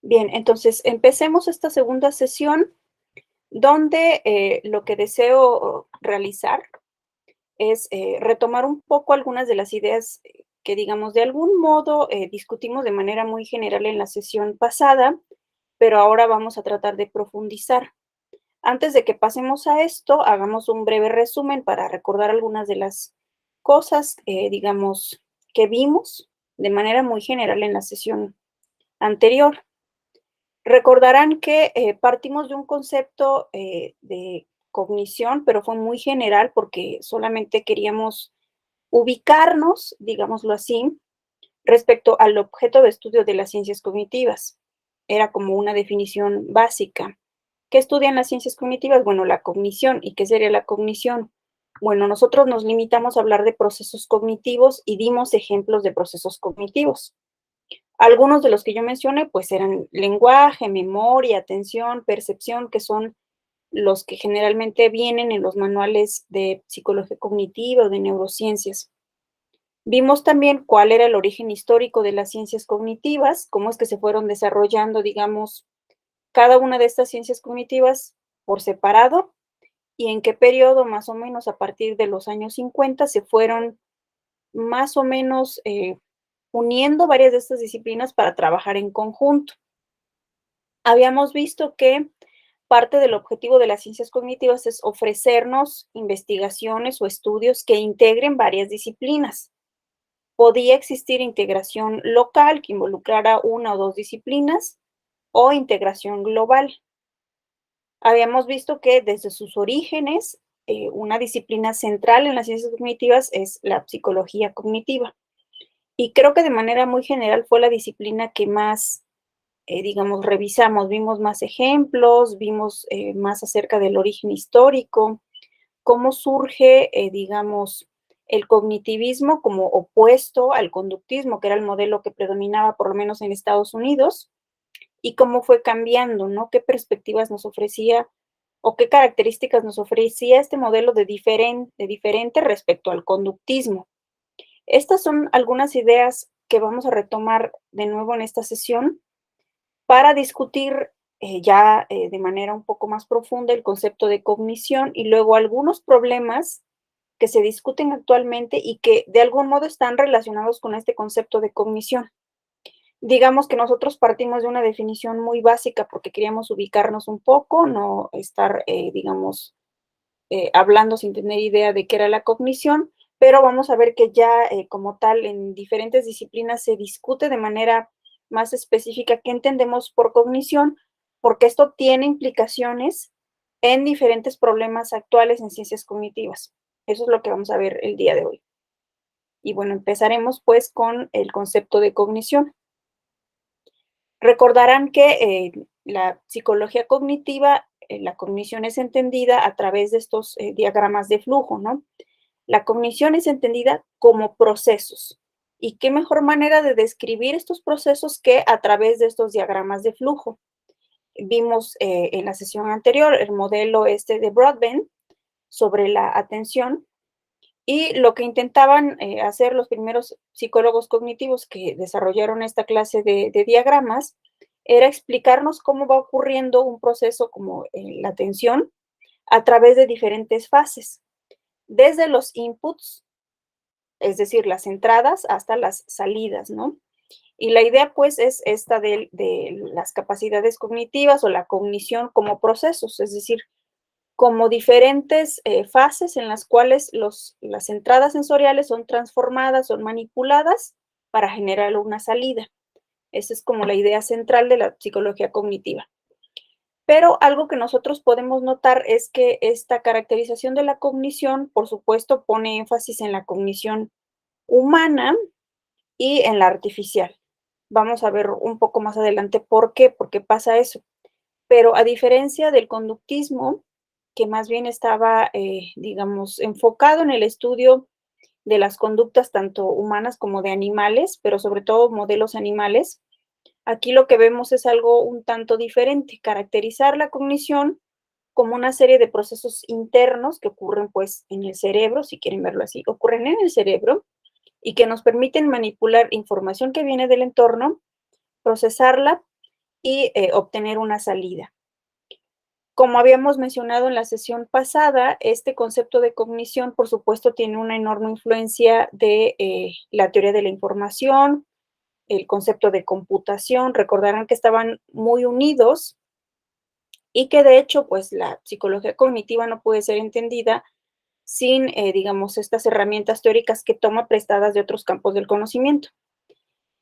Bien, entonces empecemos esta segunda sesión donde lo que deseo realizar es retomar un poco algunas de las ideas que, digamos, de algún modo discutimos de manera muy general en la sesión pasada, pero ahora vamos a tratar de profundizar. Antes de que pasemos a esto, hagamos un breve resumen para recordar algunas de las cosas, digamos, que vimos de manera muy general en la sesión anterior. Recordarán que partimos de un concepto de cognición, pero fue muy general porque solamente queríamos ubicarnos, digámoslo así, respecto al objeto de estudio de las ciencias cognitivas. Era como una definición básica. ¿Qué estudian las ciencias cognitivas? Bueno, la cognición. ¿Y qué sería la cognición? Bueno, nosotros nos limitamos a hablar de procesos cognitivos y dimos ejemplos de procesos cognitivos. Algunos de los que yo mencioné, pues eran lenguaje, memoria, atención, percepción, que son los que generalmente vienen en los manuales de psicología cognitiva o de neurociencias. Vimos también cuál era el origen histórico de las ciencias cognitivas, cómo es que se fueron desarrollando, digamos, cada una de estas ciencias cognitivas por separado y en qué periodo, más o menos a partir de los años 50, se fueron más o menos uniendo varias de estas disciplinas para trabajar en conjunto. Habíamos visto que parte del objetivo de las ciencias cognitivas es ofrecernos investigaciones o estudios que integren varias disciplinas. Podía existir integración local que involucrara una o dos disciplinas o integración global. Habíamos visto que desde sus orígenes, una disciplina central en las ciencias cognitivas es la psicología cognitiva. Y creo que de manera muy general fue la disciplina que más, digamos, revisamos. Vimos más ejemplos, vimos más acerca del origen histórico, cómo surge, digamos, el cognitivismo como opuesto al conductismo, que era el modelo que predominaba por lo menos en Estados Unidos, y cómo fue cambiando, ¿no? ¿Qué perspectivas nos ofrecía o qué características nos ofrecía este modelo de diferente respecto al conductismo? Estas son algunas ideas que vamos a retomar de nuevo en esta sesión para discutir ya de manera un poco más profunda el concepto de cognición y luego algunos problemas que se discuten actualmente y que de algún modo están relacionados con este concepto de cognición. Digamos que nosotros partimos de una definición muy básica porque queríamos ubicarnos un poco, no estar, digamos, hablando sin tener idea de qué era la cognición, pero vamos a ver que ya como tal en diferentes disciplinas se discute de manera más específica qué entendemos por cognición, porque esto tiene implicaciones en diferentes problemas actuales en ciencias cognitivas. Eso es lo que vamos a ver el día de hoy. Y bueno, empezaremos pues con el concepto de cognición. Recordarán que la psicología cognitiva, la cognición es entendida a través de estos diagramas de flujo, ¿no? La cognición es entendida como procesos. ¿Y qué mejor manera de describir estos procesos que a través de estos diagramas de flujo? Vimos en la sesión anterior el modelo este de Broadbent sobre la atención y lo que intentaban hacer los primeros psicólogos cognitivos que desarrollaron esta clase de diagramas era explicarnos cómo va ocurriendo un proceso como la atención a través de diferentes fases, desde los inputs, es decir, las entradas hasta las salidas, ¿no? Y la idea, pues, es esta de las capacidades cognitivas o la cognición como procesos, es decir, como diferentes fases en las cuales las entradas sensoriales son transformadas, son manipuladas para generar una salida. Esa es como la idea central de la psicología cognitiva. Pero algo que nosotros podemos notar es que esta caracterización de la cognición, por supuesto, pone énfasis en la cognición humana y en la artificial. Vamos a ver un poco más adelante por qué pasa eso. Pero a diferencia del conductismo, que más bien estaba, digamos, enfocado en el estudio de las conductas tanto humanas como de animales, pero sobre todo modelos animales, aquí lo que vemos es algo un tanto diferente, caracterizar la cognición como una serie de procesos internos que ocurren pues en el cerebro, si quieren verlo así, ocurren en el cerebro y que nos permiten manipular información que viene del entorno, procesarla y obtener una salida. Como habíamos mencionado en la sesión pasada, este concepto de cognición, por supuesto, tiene una enorme influencia de la teoría de la información, el concepto de computación. Recordarán que estaban muy unidos y que de hecho, pues la psicología cognitiva no puede ser entendida sin, digamos, estas herramientas teóricas que toma prestadas de otros campos del conocimiento.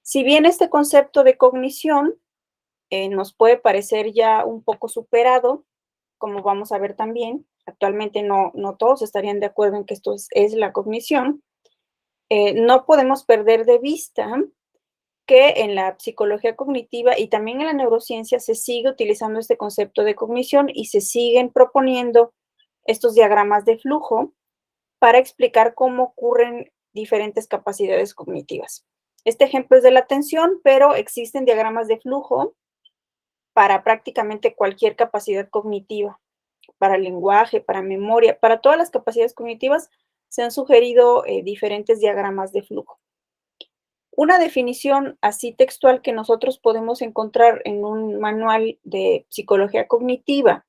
Si bien este concepto de cognición nos puede parecer ya un poco superado, como vamos a ver también, actualmente no todos estarían de acuerdo en que esto es la cognición, no podemos perder de vista que en la psicología cognitiva y también en la neurociencia se sigue utilizando este concepto de cognición y se siguen proponiendo estos diagramas de flujo para explicar cómo ocurren diferentes capacidades cognitivas. Este ejemplo es de la atención, pero existen diagramas de flujo para prácticamente cualquier capacidad cognitiva, para lenguaje, para memoria, para todas las capacidades cognitivas se han sugerido diferentes diagramas de flujo. Una definición así textual que nosotros podemos encontrar en un manual de psicología cognitiva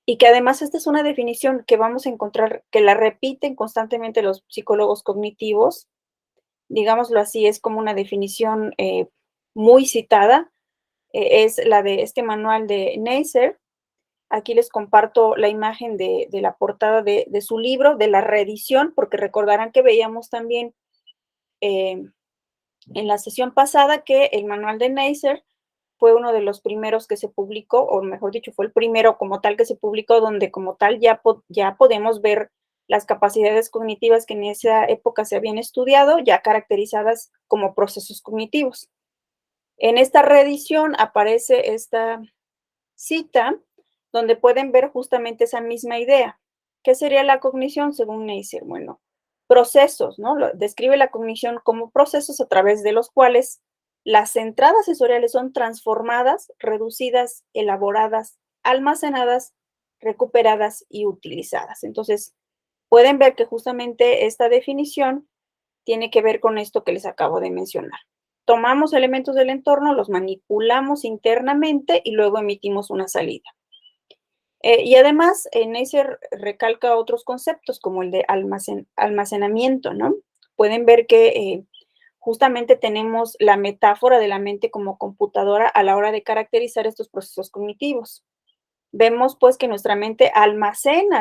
y que además esta es una definición que vamos a encontrar, que la repiten constantemente los psicólogos cognitivos, digámoslo así, es como una definición muy citada, es la de este manual de Neisser. Aquí les comparto la imagen de la portada de su libro, de la reedición, porque recordarán que veíamos también en la sesión pasada que el manual de Neisser fue uno de los primeros que se publicó, o mejor dicho, fue el primero como tal que se publicó, donde como tal ya podemos ver las capacidades cognitivas que en esa época se habían estudiado, ya caracterizadas como procesos cognitivos. En esta reedición aparece esta cita donde pueden ver justamente esa misma idea. ¿Qué sería la cognición según Neisser? Bueno, procesos, ¿no? Describe la cognición como procesos a través de los cuales las entradas sensoriales son transformadas, reducidas, elaboradas, almacenadas, recuperadas y utilizadas. Entonces, pueden ver que justamente esta definición tiene que ver con esto que les acabo de mencionar. Tomamos elementos del entorno, los manipulamos internamente y luego emitimos una salida. Y además, Neisser recalca otros conceptos como el de almacenamiento, ¿no? Pueden ver que justamente tenemos la metáfora de la mente como computadora a la hora de caracterizar estos procesos cognitivos. Vemos pues que nuestra mente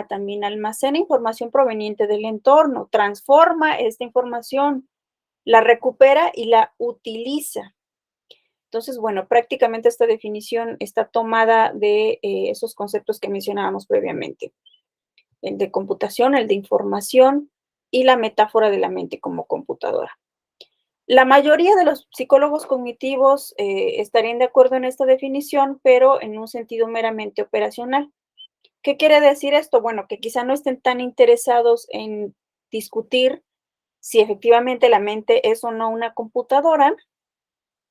también almacena información proveniente del entorno, transforma esta información, la recupera y la utiliza. Entonces, bueno, prácticamente esta definición está tomada de esos conceptos que mencionábamos previamente, el de computación, el de información y la metáfora de la mente como computadora. La mayoría de los psicólogos cognitivos estarían de acuerdo en esta definición, pero en un sentido meramente operacional. ¿Qué quiere decir esto? Bueno, que quizá no estén tan interesados en discutir si efectivamente la mente es o no una computadora,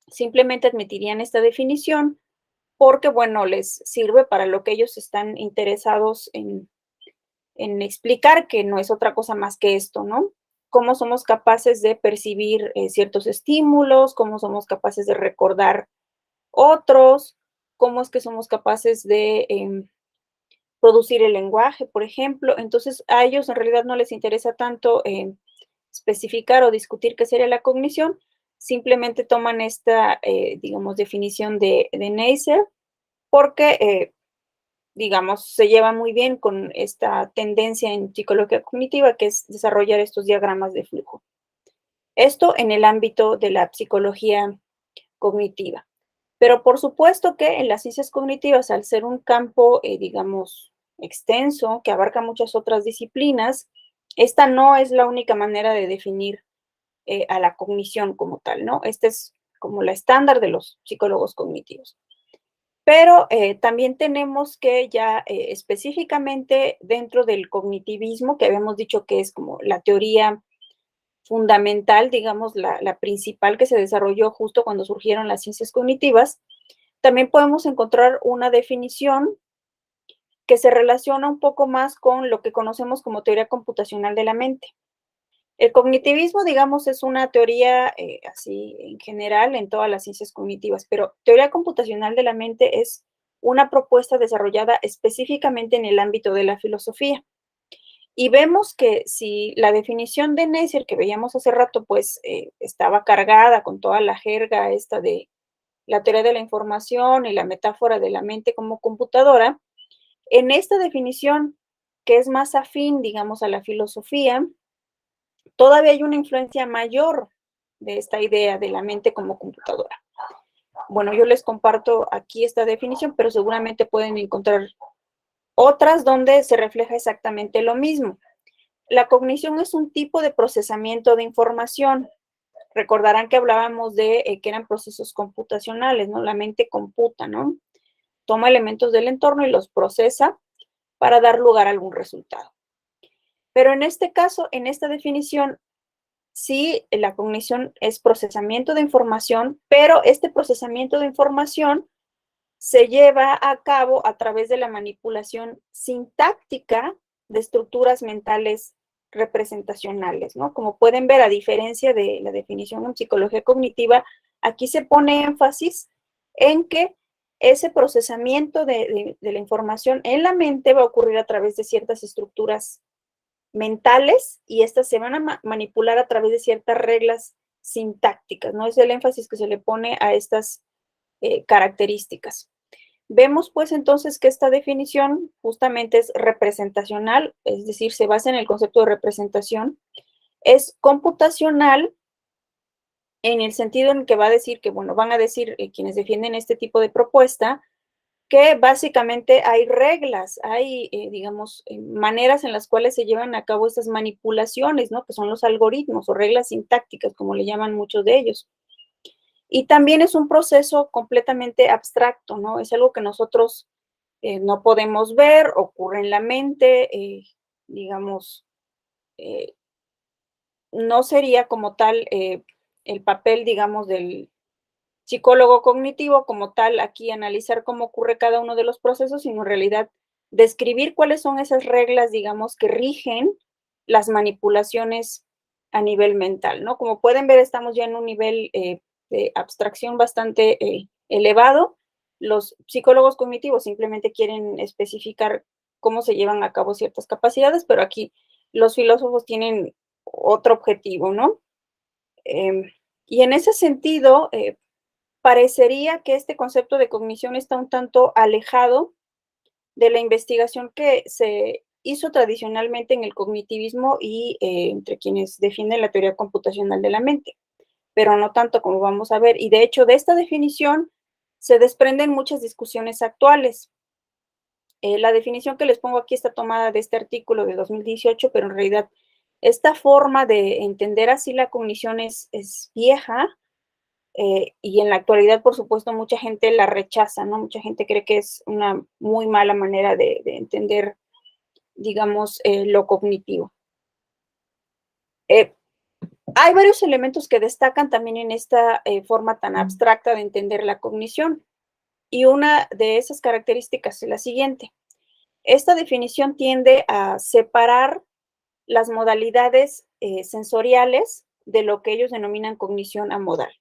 simplemente admitirían esta definición porque, bueno, les sirve para lo que ellos están interesados en explicar, que no es otra cosa más que esto, ¿no? Cómo somos capaces de percibir ciertos estímulos, cómo somos capaces de recordar otros, cómo es que somos capaces de producir el lenguaje, por ejemplo. Entonces, a ellos en realidad no les interesa tanto especificar o discutir qué sería la cognición, simplemente toman esta, digamos, definición de Neisser porque, digamos, se lleva muy bien con esta tendencia en psicología cognitiva, que es desarrollar estos diagramas de flujo. Esto en el ámbito de la psicología cognitiva. Pero por supuesto que en las ciencias cognitivas, al ser un campo, digamos, extenso, que abarca muchas otras disciplinas, esta no es la única manera de definir a la cognición como tal, ¿no? Esta es como la estándar de los psicólogos cognitivos. Pero también tenemos que ya específicamente dentro del cognitivismo, que habíamos dicho que es como la teoría fundamental, digamos, la principal que se desarrolló justo cuando surgieron las ciencias cognitivas, también podemos encontrar una definición que se relaciona un poco más con lo que conocemos como teoría computacional de la mente. El cognitivismo, digamos, es una teoría así en general en todas las ciencias cognitivas, pero teoría computacional de la mente es una propuesta desarrollada específicamente en el ámbito de la filosofía. Y vemos que si la definición de Neisser que veíamos hace rato, pues estaba cargada con toda la jerga esta de la teoría de la información y la metáfora de la mente como computadora, en esta definición, que es más afín, digamos, a la filosofía, todavía hay una influencia mayor de esta idea de la mente como computadora. Bueno, yo les comparto aquí esta definición, pero seguramente pueden encontrar otras donde se refleja exactamente lo mismo. La cognición es un tipo de procesamiento de información. Recordarán que hablábamos de que eran procesos computacionales, ¿no? La mente computa, ¿no? Toma elementos del entorno y los procesa para dar lugar a algún resultado. Pero en este caso, en esta definición, sí, la cognición es procesamiento de información, pero este procesamiento de información se lleva a cabo a través de la manipulación sintáctica de estructuras mentales representacionales, ¿no? Como pueden ver, a diferencia de la definición en psicología cognitiva, aquí se pone énfasis en que ese procesamiento de la información en la mente va a ocurrir a través de ciertas estructuras mentales y estas se van a manipular a través de ciertas reglas sintácticas, ¿no? Es el énfasis que se le pone a estas características. Vemos pues entonces que esta definición justamente es representacional, es decir, se basa en el concepto de representación, es computacional en el sentido en que va a decir que, bueno, van a decir quienes defienden este tipo de propuesta, que básicamente hay reglas, hay, digamos, maneras en las cuales se llevan a cabo estas manipulaciones, ¿no? Que son los algoritmos o reglas sintácticas, como le llaman muchos de ellos. Y también es un proceso completamente abstracto, ¿no? Es algo que nosotros no podemos ver, ocurre en la mente, digamos, eh, no sería como tal el papel, digamos, del psicólogo cognitivo como tal, aquí analizar cómo ocurre cada uno de los procesos, sino en realidad describir cuáles son esas reglas, digamos, que rigen las manipulaciones a nivel mental, ¿no? Como pueden ver, estamos ya en un nivel de abstracción bastante elevado. Los psicólogos cognitivos simplemente quieren especificar cómo se llevan a cabo ciertas capacidades, pero aquí los filósofos tienen otro objetivo, ¿no? Y en ese sentido, parecería que este concepto de cognición está un tanto alejado de la investigación que se hizo tradicionalmente en el cognitivismo y entre quienes defienden la teoría computacional de la mente, pero no tanto como vamos a ver. Y de hecho, de esta definición se desprenden muchas discusiones actuales. La definición que les pongo aquí está tomada de este artículo de 2018, pero en realidad esta forma de entender así la cognición es vieja, y en la actualidad, por supuesto, mucha gente la rechaza, ¿no? Mucha gente cree que es una muy mala manera de entender, digamos, lo cognitivo. Eh, Hay varios elementos que destacan también en esta forma tan abstracta de entender la cognición. Y una de esas características es la siguiente. Esta definición tiende a separar las modalidades sensoriales de lo que ellos denominan cognición amodal.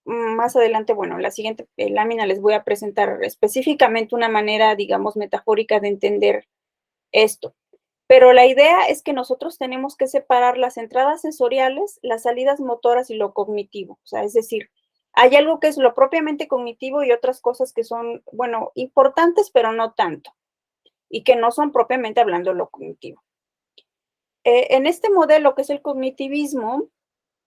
Más adelante, bueno, en la siguiente lámina les voy a presentar específicamente una manera, digamos, metafórica de entender esto. Pero la idea es que nosotros tenemos que separar las entradas sensoriales, las salidas motoras y lo cognitivo. O sea, es decir, hay algo que es lo propiamente cognitivo y otras cosas que son, bueno, importantes, pero no tanto, y que no son propiamente hablando lo cognitivo. En este modelo que es el cognitivismo,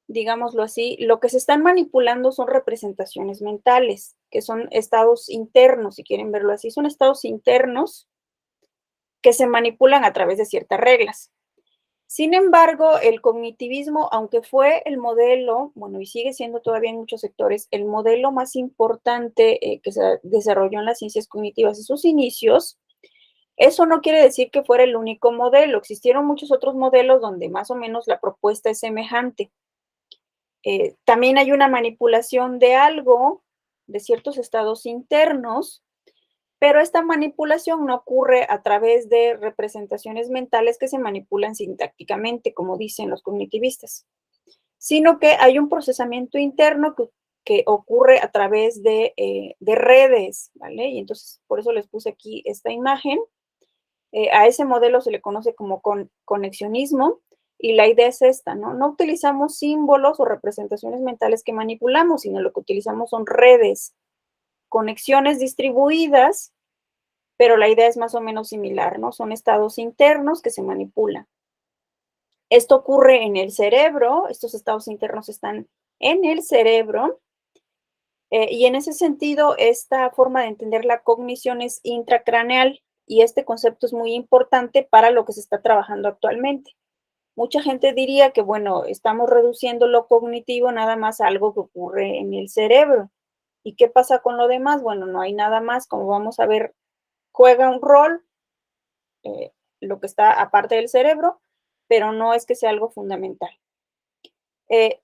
digámoslo así, lo que se están manipulando son representaciones mentales, que son estados internos, si quieren verlo así, son estados internos que se manipulan a través de ciertas reglas. Sin embargo, el cognitivismo, aunque fue el modelo, bueno, y sigue siendo todavía en muchos sectores, el modelo más importante que se desarrolló en las ciencias cognitivas en sus inicios, eso no quiere decir que fuera el único modelo. Existieron muchos otros modelos donde más o menos la propuesta es semejante. También hay una manipulación de algo, de ciertos estados internos, Pero esta manipulación no ocurre a través de representaciones mentales que se manipulan sintácticamente, como dicen los cognitivistas, sino que hay un procesamiento interno que ocurre a través de redes, ¿vale? Y entonces, por eso les puse aquí esta imagen. A ese modelo se le conoce como conexionismo, y la idea es esta, ¿no? No utilizamos símbolos o representaciones mentales que manipulamos, sino lo que utilizamos son redes, conexiones distribuidas, pero la idea es más o menos similar, ¿no? Son estados internos que se manipulan. Esto ocurre en el cerebro, estos estados internos están en el cerebro, y en ese sentido, esta forma de entender la cognición es intracraneal, y este concepto es muy importante para lo que se está trabajando actualmente. Mucha gente diría que, bueno, estamos reduciendo lo cognitivo nada más a algo que ocurre en el cerebro. ¿Y qué pasa con lo demás? Bueno, no hay nada más, como vamos a ver, juega un rol, lo que está aparte del cerebro, pero no es que sea algo fundamental. Eh,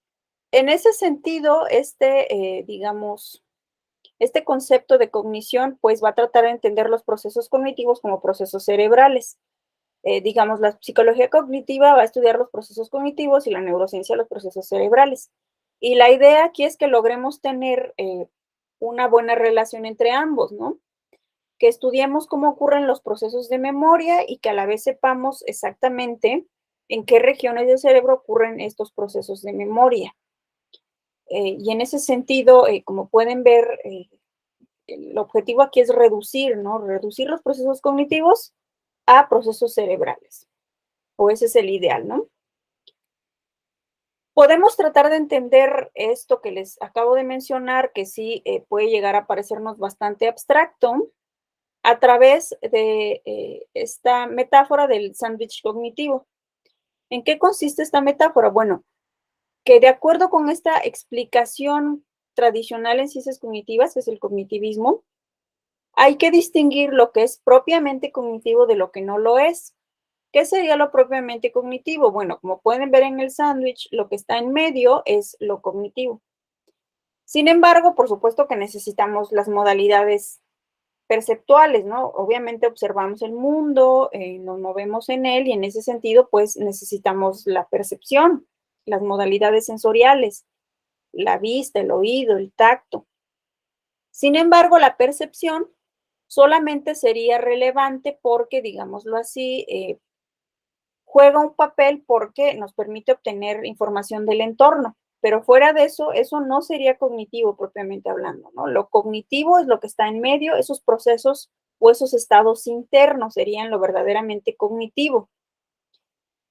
en ese sentido, digamos, este concepto de cognición, pues va a tratar de entender los procesos cognitivos como procesos cerebrales. Digamos, la psicología cognitiva va a estudiar los procesos cognitivos y la neurociencia los procesos cerebrales. Y la idea aquí es que logremos tener una buena relación entre ambos, ¿no? Que estudiemos cómo ocurren los procesos de memoria y que a la vez sepamos exactamente en qué regiones del cerebro ocurren estos procesos de memoria. Y en ese sentido, como pueden ver, el objetivo aquí es reducir, ¿no? Reducir los procesos cognitivos a procesos cerebrales, o ese es el ideal, ¿no? Podemos tratar de entender esto que les acabo de mencionar, que sí puede llegar a parecernos bastante abstracto, a través de esta metáfora del sándwich cognitivo. ¿En qué consiste esta metáfora? Bueno, que de acuerdo con esta explicación tradicional en ciencias cognitivas, que es el cognitivismo, hay que distinguir lo que es propiamente cognitivo de lo que no lo es. ¿Qué sería lo propiamente cognitivo? Bueno, como pueden ver en el sándwich, lo que está en medio es lo cognitivo. Sin embargo, por supuesto que necesitamos las modalidades perceptuales, ¿no? Obviamente observamos el mundo, nos movemos en él y en ese sentido, pues necesitamos la percepción, las modalidades sensoriales, la vista, el oído, el tacto. Sin embargo, la percepción solamente sería relevante porque, digámoslo así, juega un papel porque nos permite obtener información del entorno, pero fuera de eso, eso no sería cognitivo propiamente hablando, ¿no? Lo cognitivo es lo que está en medio, esos procesos o esos estados internos serían lo verdaderamente cognitivo.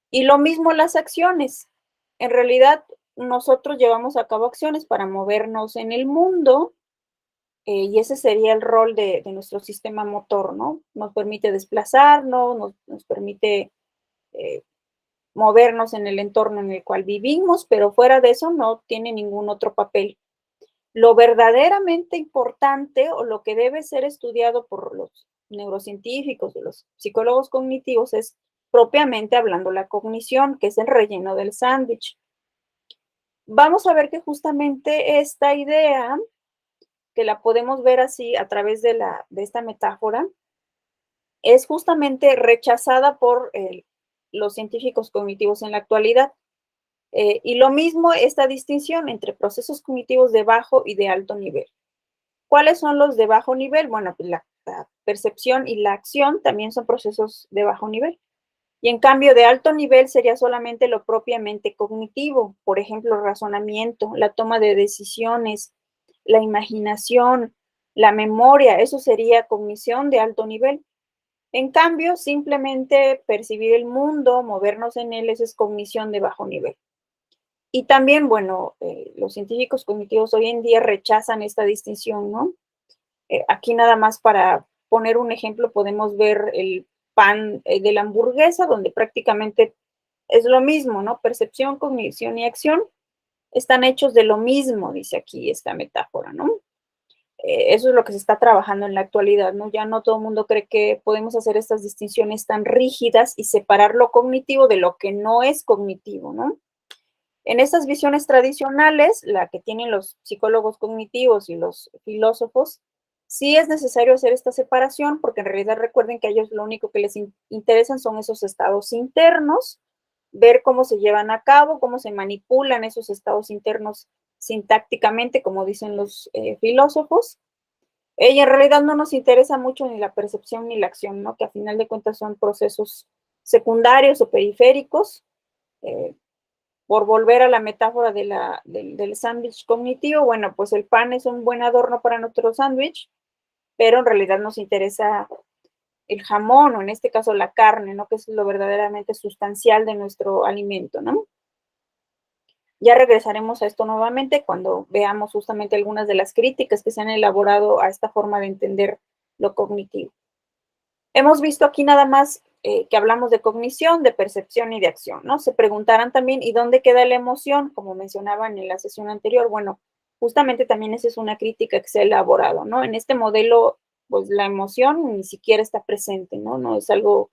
Y lo mismo las acciones. En realidad, nosotros llevamos a cabo acciones para movernos en el mundo, y ese sería el rol de nuestro sistema motor, ¿no? Nos permite desplazarnos, nos permite eh, movernos en el entorno en el cual vivimos, pero fuera de eso no tiene ningún otro papel. Lo verdaderamente importante o lo que debe ser estudiado por los neurocientíficos o los psicólogos cognitivos es propiamente hablando la cognición, que es el relleno del sándwich. Vamos a ver que justamente esta idea, que la podemos ver así a través de esta metáfora, es justamente rechazada por los científicos cognitivos en la actualidad. Y lo mismo esta distinción entre procesos cognitivos de bajo y de alto nivel. ¿Cuáles son los de bajo nivel? Bueno, pues la percepción y la acción también son procesos de bajo nivel. Y en cambio, de alto nivel sería solamente lo propiamente cognitivo, por ejemplo, razonamiento, la toma de decisiones, la imaginación, la memoria, eso sería cognición de alto nivel. En cambio, simplemente percibir el mundo, movernos en él, eso es cognición de bajo nivel. Y también, bueno, los científicos cognitivos hoy en día rechazan esta distinción, ¿no? Aquí nada más para poner un ejemplo, podemos ver el pan de la hamburguesa, donde prácticamente es lo mismo, ¿no? Percepción, cognición y acción están hechos de lo mismo, dice aquí esta metáfora, ¿no? Eso es lo que se está trabajando en la actualidad, ¿no? Ya no todo el mundo cree que podemos hacer estas distinciones tan rígidas y separar lo cognitivo de lo que no es cognitivo, ¿no? En estas visiones tradicionales, la que tienen los psicólogos cognitivos y los filósofos, Sí es necesario hacer esta separación porque en realidad recuerden que a ellos lo único que les interesan son esos estados internos, ver cómo se llevan a cabo, cómo se manipulan esos estados internos sintácticamente, como dicen los filósofos. Y en realidad no nos interesa mucho ni la percepción ni la acción, ¿no? Que a final de cuentas son procesos secundarios o periféricos. Eh, por volver a la metáfora del sándwich cognitivo, bueno, pues el pan es un buen adorno para nuestro sándwich, pero en realidad nos interesa el jamón o en este caso la carne, ¿no? Que es lo verdaderamente sustancial de nuestro alimento, ¿no? Ya regresaremos a esto nuevamente cuando veamos justamente algunas de las críticas que se han elaborado a esta forma de entender lo cognitivo. Hemos visto aquí nada más que hablamos de cognición, de percepción y de acción, ¿no? Se preguntarán también, ¿y dónde queda la emoción? Como mencionaban en la sesión anterior, bueno, justamente también esa es una crítica que se ha elaborado, ¿no? En este modelo, pues la emoción ni siquiera está presente, ¿no? No es algo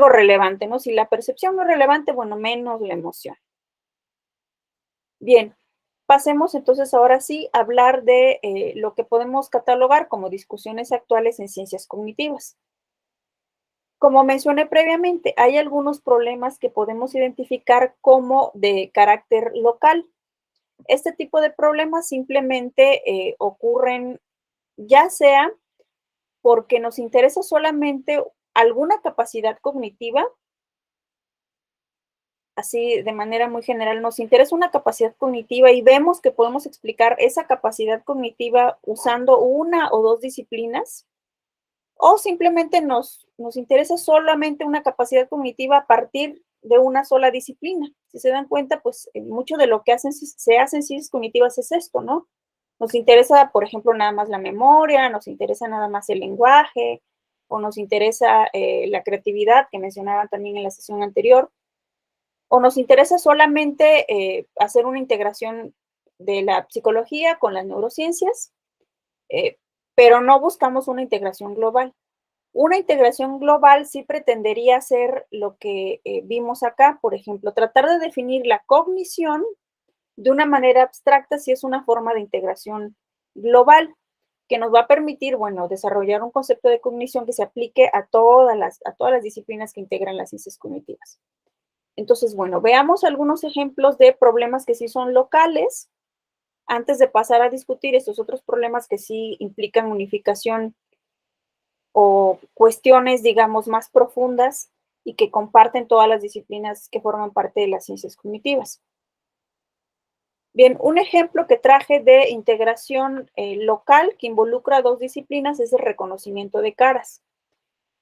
relevante, ¿no? Si la percepción no es relevante, bueno, menos la emoción. Bien, pasemos entonces ahora sí a hablar de lo que podemos catalogar como discusiones actuales en ciencias cognitivas. Como mencioné previamente, hay algunos problemas que podemos identificar como de carácter local. Este tipo de problemas simplemente ocurren ya sea porque nos interesa solamente alguna capacidad cognitiva, así de manera muy general, nos interesa una capacidad cognitiva y vemos que podemos explicar esa capacidad cognitiva usando una o dos disciplinas, o simplemente nos interesa solamente una capacidad cognitiva a partir de una sola disciplina. Si se dan cuenta, pues mucho de lo que se hace en ciencias cognitivas es esto, ¿no? Nos interesa, por ejemplo, nada más la memoria, nos interesa nada más el lenguaje, o nos interesa la creatividad, que mencionaban también en la sesión anterior, o nos interesa solamente hacer una integración de la psicología con las neurociencias, eh, pero no buscamos una integración global. Una integración global sí pretendería ser lo que vimos acá, por ejemplo, tratar de definir la cognición de una manera abstracta si es una forma de integración global que nos va a permitir, bueno, desarrollar un concepto de cognición que se aplique a todas las disciplinas que integran las ciencias cognitivas. Entonces, bueno, veamos algunos ejemplos de problemas que sí son locales antes de pasar a discutir estos otros problemas que sí implican unificación o cuestiones, digamos, más profundas y que comparten todas las disciplinas que forman parte de las ciencias cognitivas. Bien, un ejemplo que traje de integración local que involucra dos disciplinas es el reconocimiento de caras.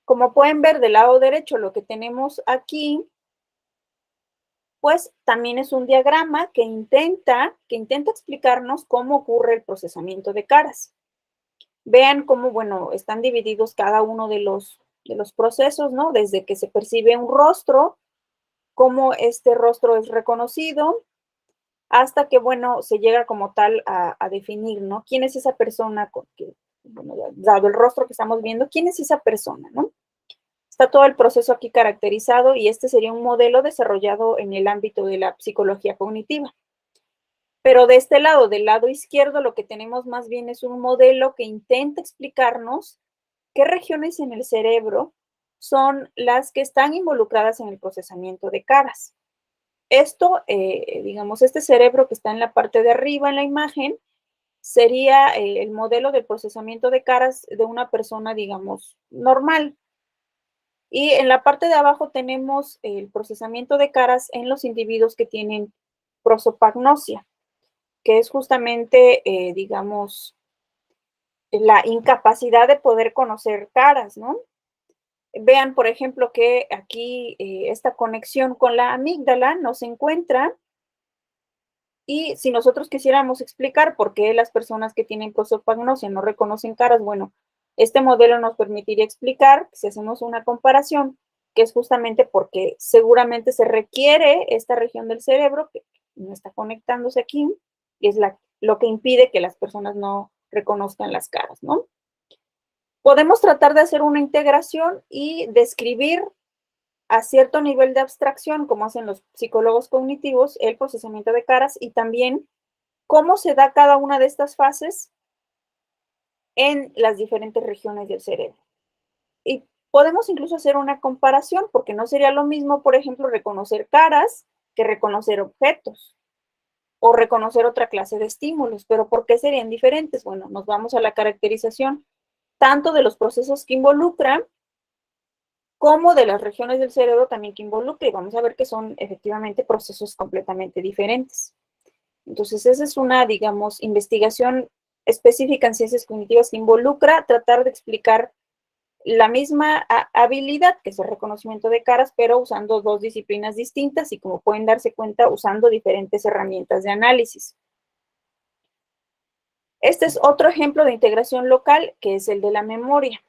Como pueden ver del lado derecho, lo que tenemos aquí, pues también es un diagrama que intenta explicarnos cómo ocurre el procesamiento de caras. Vean cómo, bueno, están divididos cada uno de los procesos, ¿no? Desde que se percibe un rostro, cómo este rostro es reconocido, hasta que, bueno, se llega como tal a definir, ¿no? ¿Quién es esa persona que, bueno, dado el rostro que estamos viendo, quién es esa persona, ¿no? Está todo el proceso aquí caracterizado y este sería un modelo desarrollado en el ámbito de la psicología cognitiva. Pero de este lado, del lado izquierdo, lo que tenemos más bien es un modelo que intenta explicarnos qué regiones en el cerebro son las que están involucradas en el procesamiento de caras. Esto, digamos, este cerebro que está en la parte de arriba en la imagen, sería el modelo de procesamiento de caras de una persona, digamos, normal. Y en la parte de abajo tenemos el procesamiento de caras en los individuos que tienen prosopagnosia, que es justamente, digamos, la incapacidad de poder conocer caras, ¿no? Vean, por ejemplo, que aquí esta conexión con la amígdala no se encuentra y si nosotros quisiéramos explicar por qué las personas que tienen prosopagnosia no reconocen caras, bueno, este modelo nos permitiría explicar, si hacemos una comparación, que es justamente porque seguramente se requiere esta región del cerebro que no está conectándose aquí y es lo que impide que las personas no reconozcan las caras, ¿no? Podemos tratar de hacer una integración y describir a cierto nivel de abstracción, como hacen los psicólogos cognitivos, el procesamiento de caras y también cómo se da cada una de estas fases en las diferentes regiones del cerebro. Y podemos incluso hacer una comparación, porque no sería lo mismo, por ejemplo, reconocer caras que reconocer objetos o reconocer otra clase de estímulos. ¿Pero por qué serían diferentes? Bueno, nos vamos a la caracterización tanto de los procesos que involucran como de las regiones del cerebro también que involucra, y vamos a ver que son efectivamente procesos completamente diferentes. Entonces, esa es una, digamos, investigación específica en ciencias cognitivas que involucra tratar de explicar la misma habilidad, que es el reconocimiento de caras, pero usando dos disciplinas distintas y, como pueden darse cuenta, usando diferentes herramientas de análisis. Este es otro ejemplo de integración local, que es el de la memoria.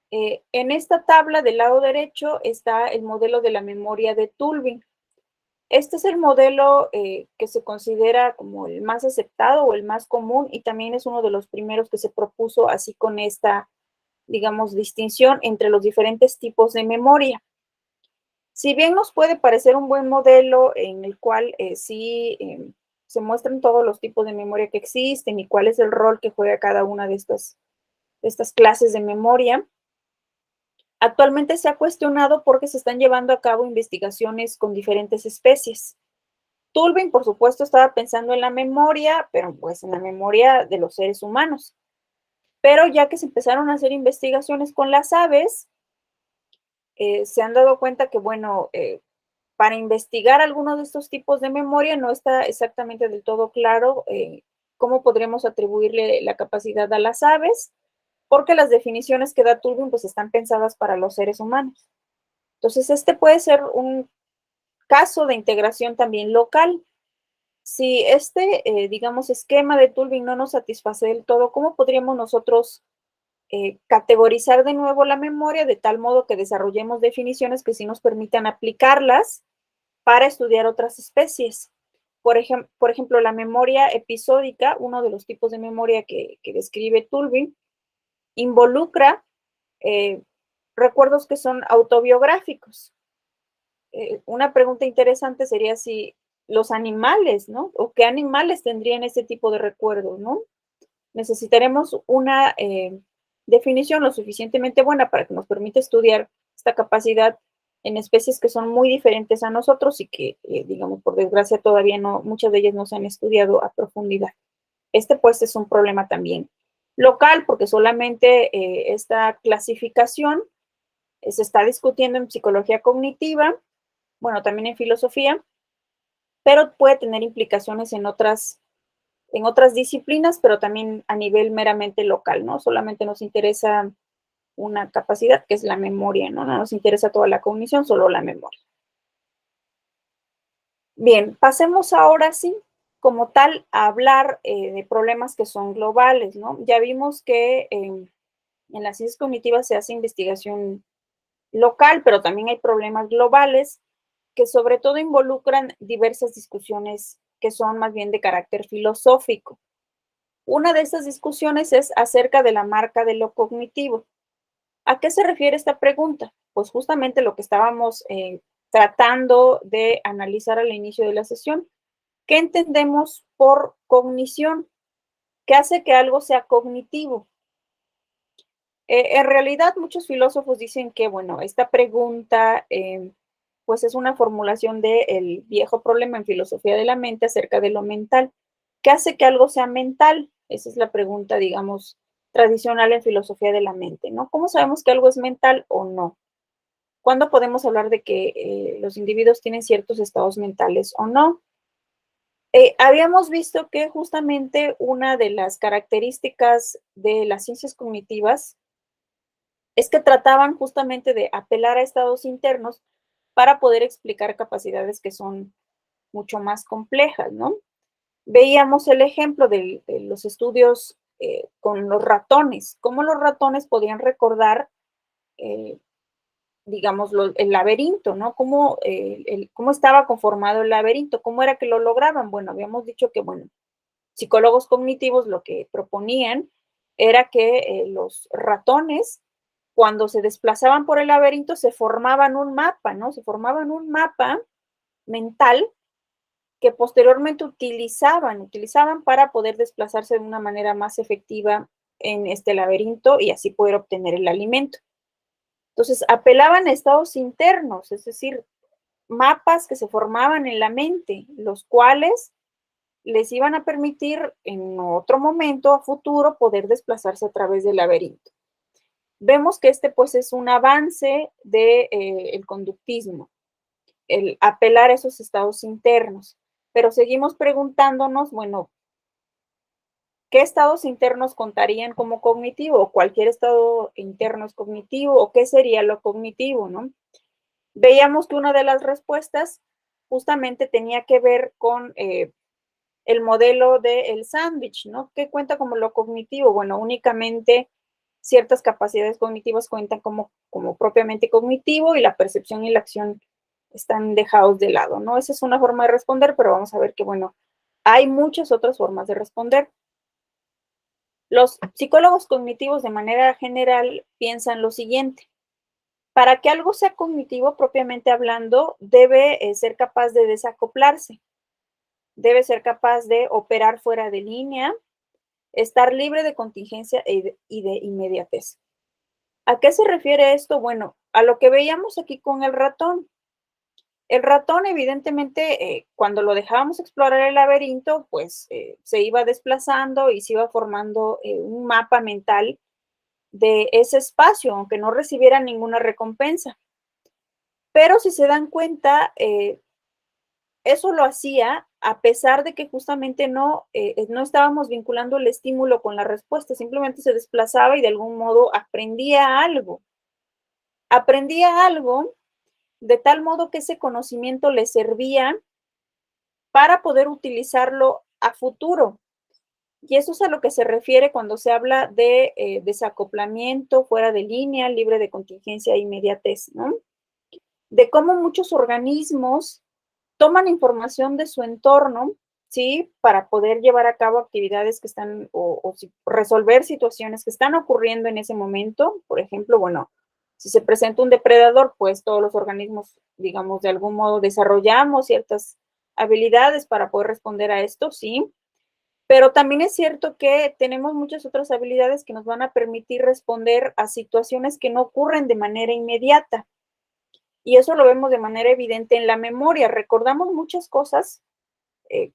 En esta tabla del lado derecho está el modelo de la memoria de Tulving. Este es el modelo que se considera como el más aceptado o el más común, y también es uno de los primeros que se propuso así con esta, digamos, distinción entre los diferentes tipos de memoria. Si bien nos puede parecer un buen modelo en el cual sí se muestran todos los tipos de memoria que existen y cuál es el rol que juega cada una de estas clases de memoria, actualmente se ha cuestionado porque se están llevando a cabo investigaciones con diferentes especies. Tulving, por supuesto, estaba pensando en la memoria, pero pues en la memoria de los seres humanos. Pero ya que se empezaron a hacer investigaciones con las aves, se han dado cuenta que, bueno, para investigar algunos de estos tipos de memoria no está exactamente del todo claro cómo podríamos atribuirle la capacidad a las aves, porque las definiciones que da Tulving pues están pensadas para los seres humanos. Entonces, este puede ser un caso de integración también local. Si este, digamos, esquema de Tulving no nos satisface del todo, ¿cómo podríamos nosotros categorizar de nuevo la memoria de tal modo que desarrollemos definiciones que sí nos permitan aplicarlas para estudiar otras especies? Por ejemplo, la memoria episódica, uno de los tipos de memoria que describe Tulving, involucra eh, recuerdos que son autobiográficos. Una pregunta interesante sería si los animales, ¿no? O qué animales tendrían este tipo de recuerdos, ¿no? Necesitaremos una definición lo suficientemente buena para que nos permita estudiar esta capacidad en especies que son muy diferentes a nosotros y que, digamos, por desgracia todavía no, muchas de ellas no se han estudiado a profundidad. Este pues es un problema también local, porque solamente esta clasificación se está discutiendo en psicología cognitiva, bueno, también en filosofía, pero puede tener implicaciones en otras disciplinas, pero también a nivel meramente local, ¿no? Solamente nos interesa una capacidad que es la memoria, ¿no? No nos interesa toda la cognición, solo la memoria. Bien, pasemos ahora sí, como tal, a hablar de problemas que son globales, ¿no? Ya vimos que en las ciencias cognitivas se hace investigación local, pero también hay problemas globales que sobre todo involucran diversas discusiones que son más bien de carácter filosófico. Una de estas discusiones es acerca de la marca de lo cognitivo. ¿A qué se refiere esta pregunta? Pues justamente lo que estábamos tratando de analizar al inicio de la sesión. ¿Qué entendemos por cognición? ¿Qué hace que algo sea cognitivo? En realidad, muchos filósofos dicen que, bueno, esta pregunta pues es una formulación del viejo problema en filosofía de la mente acerca de lo mental. ¿Qué hace que algo sea mental? Esa es la pregunta, digamos, tradicional en filosofía de la mente, ¿no? ¿Cómo sabemos que algo es mental o no? ¿Cuándo podemos hablar de que los individuos tienen ciertos estados mentales o no? Habíamos visto que justamente una de las características de las ciencias cognitivas es que trataban justamente de apelar a estados internos para poder explicar capacidades que son mucho más complejas, ¿no? Veíamos el ejemplo de los estudios con los ratones, cómo los ratones podían recordar, eh, digamos, el laberinto, ¿no? Cómo estaba conformado el laberinto, cómo era que lo lograban. Bueno, habíamos dicho que, bueno, psicólogos cognitivos lo que proponían era que los ratones, cuando se desplazaban por el laberinto, se formaban un mapa, ¿no? Se formaban un mapa mental que posteriormente utilizaban para poder desplazarse de una manera más efectiva en este laberinto y así poder obtener el alimento. Entonces, apelaban a estados internos, es decir, mapas que se formaban en la mente, los cuales les iban a permitir en otro momento, a futuro, poder desplazarse a través del laberinto. Vemos que este pues es un avance de el conductismo, el apelar a esos estados internos, pero seguimos preguntándonos, bueno, ¿qué estados internos contarían como cognitivo? ¿Cualquier estado interno es cognitivo? ¿O qué sería lo cognitivo, no? Veíamos que una de las respuestas justamente tenía que ver con el modelo del sándwich, ¿no? ¿Qué cuenta como lo cognitivo? Bueno, únicamente ciertas capacidades cognitivas cuentan como propiamente cognitivo y la percepción y la acción están dejados de lado, ¿no? Esa es una forma de responder, pero vamos a ver que, bueno, hay muchas otras formas de responder. Los psicólogos cognitivos de manera general piensan lo siguiente. Para que algo sea cognitivo propiamente hablando, debe ser capaz de desacoplarse, debe ser capaz de operar fuera de línea, estar libre de contingencia y de inmediatez. ¿A qué se refiere esto? Bueno, a lo que veíamos aquí con el ratón. El ratón, evidentemente, cuando lo dejábamos explorar el laberinto, pues se iba desplazando y se iba formando un mapa mental de ese espacio, aunque no recibiera ninguna recompensa. Pero si se dan cuenta, eso lo hacía a pesar de que justamente no estábamos vinculando el estímulo con la respuesta, simplemente se desplazaba y de algún modo aprendía algo. Aprendía algo de tal modo que ese conocimiento le servía para poder utilizarlo a futuro. Y eso es a lo que se refiere cuando se habla de desacoplamiento, fuera de línea, libre de contingencia e inmediatez, ¿no? De cómo muchos organismos toman información de su entorno, ¿sí? Para poder llevar a cabo actividades que están o resolver situaciones que están ocurriendo en ese momento. Por ejemplo, bueno, si se presenta un depredador, pues todos los organismos, digamos, de algún modo desarrollamos ciertas habilidades para poder responder a esto, sí. Pero también es cierto que tenemos muchas otras habilidades que nos van a permitir responder a situaciones que no ocurren de manera inmediata. Y eso lo vemos de manera evidente en la memoria. Recordamos muchas cosas eh,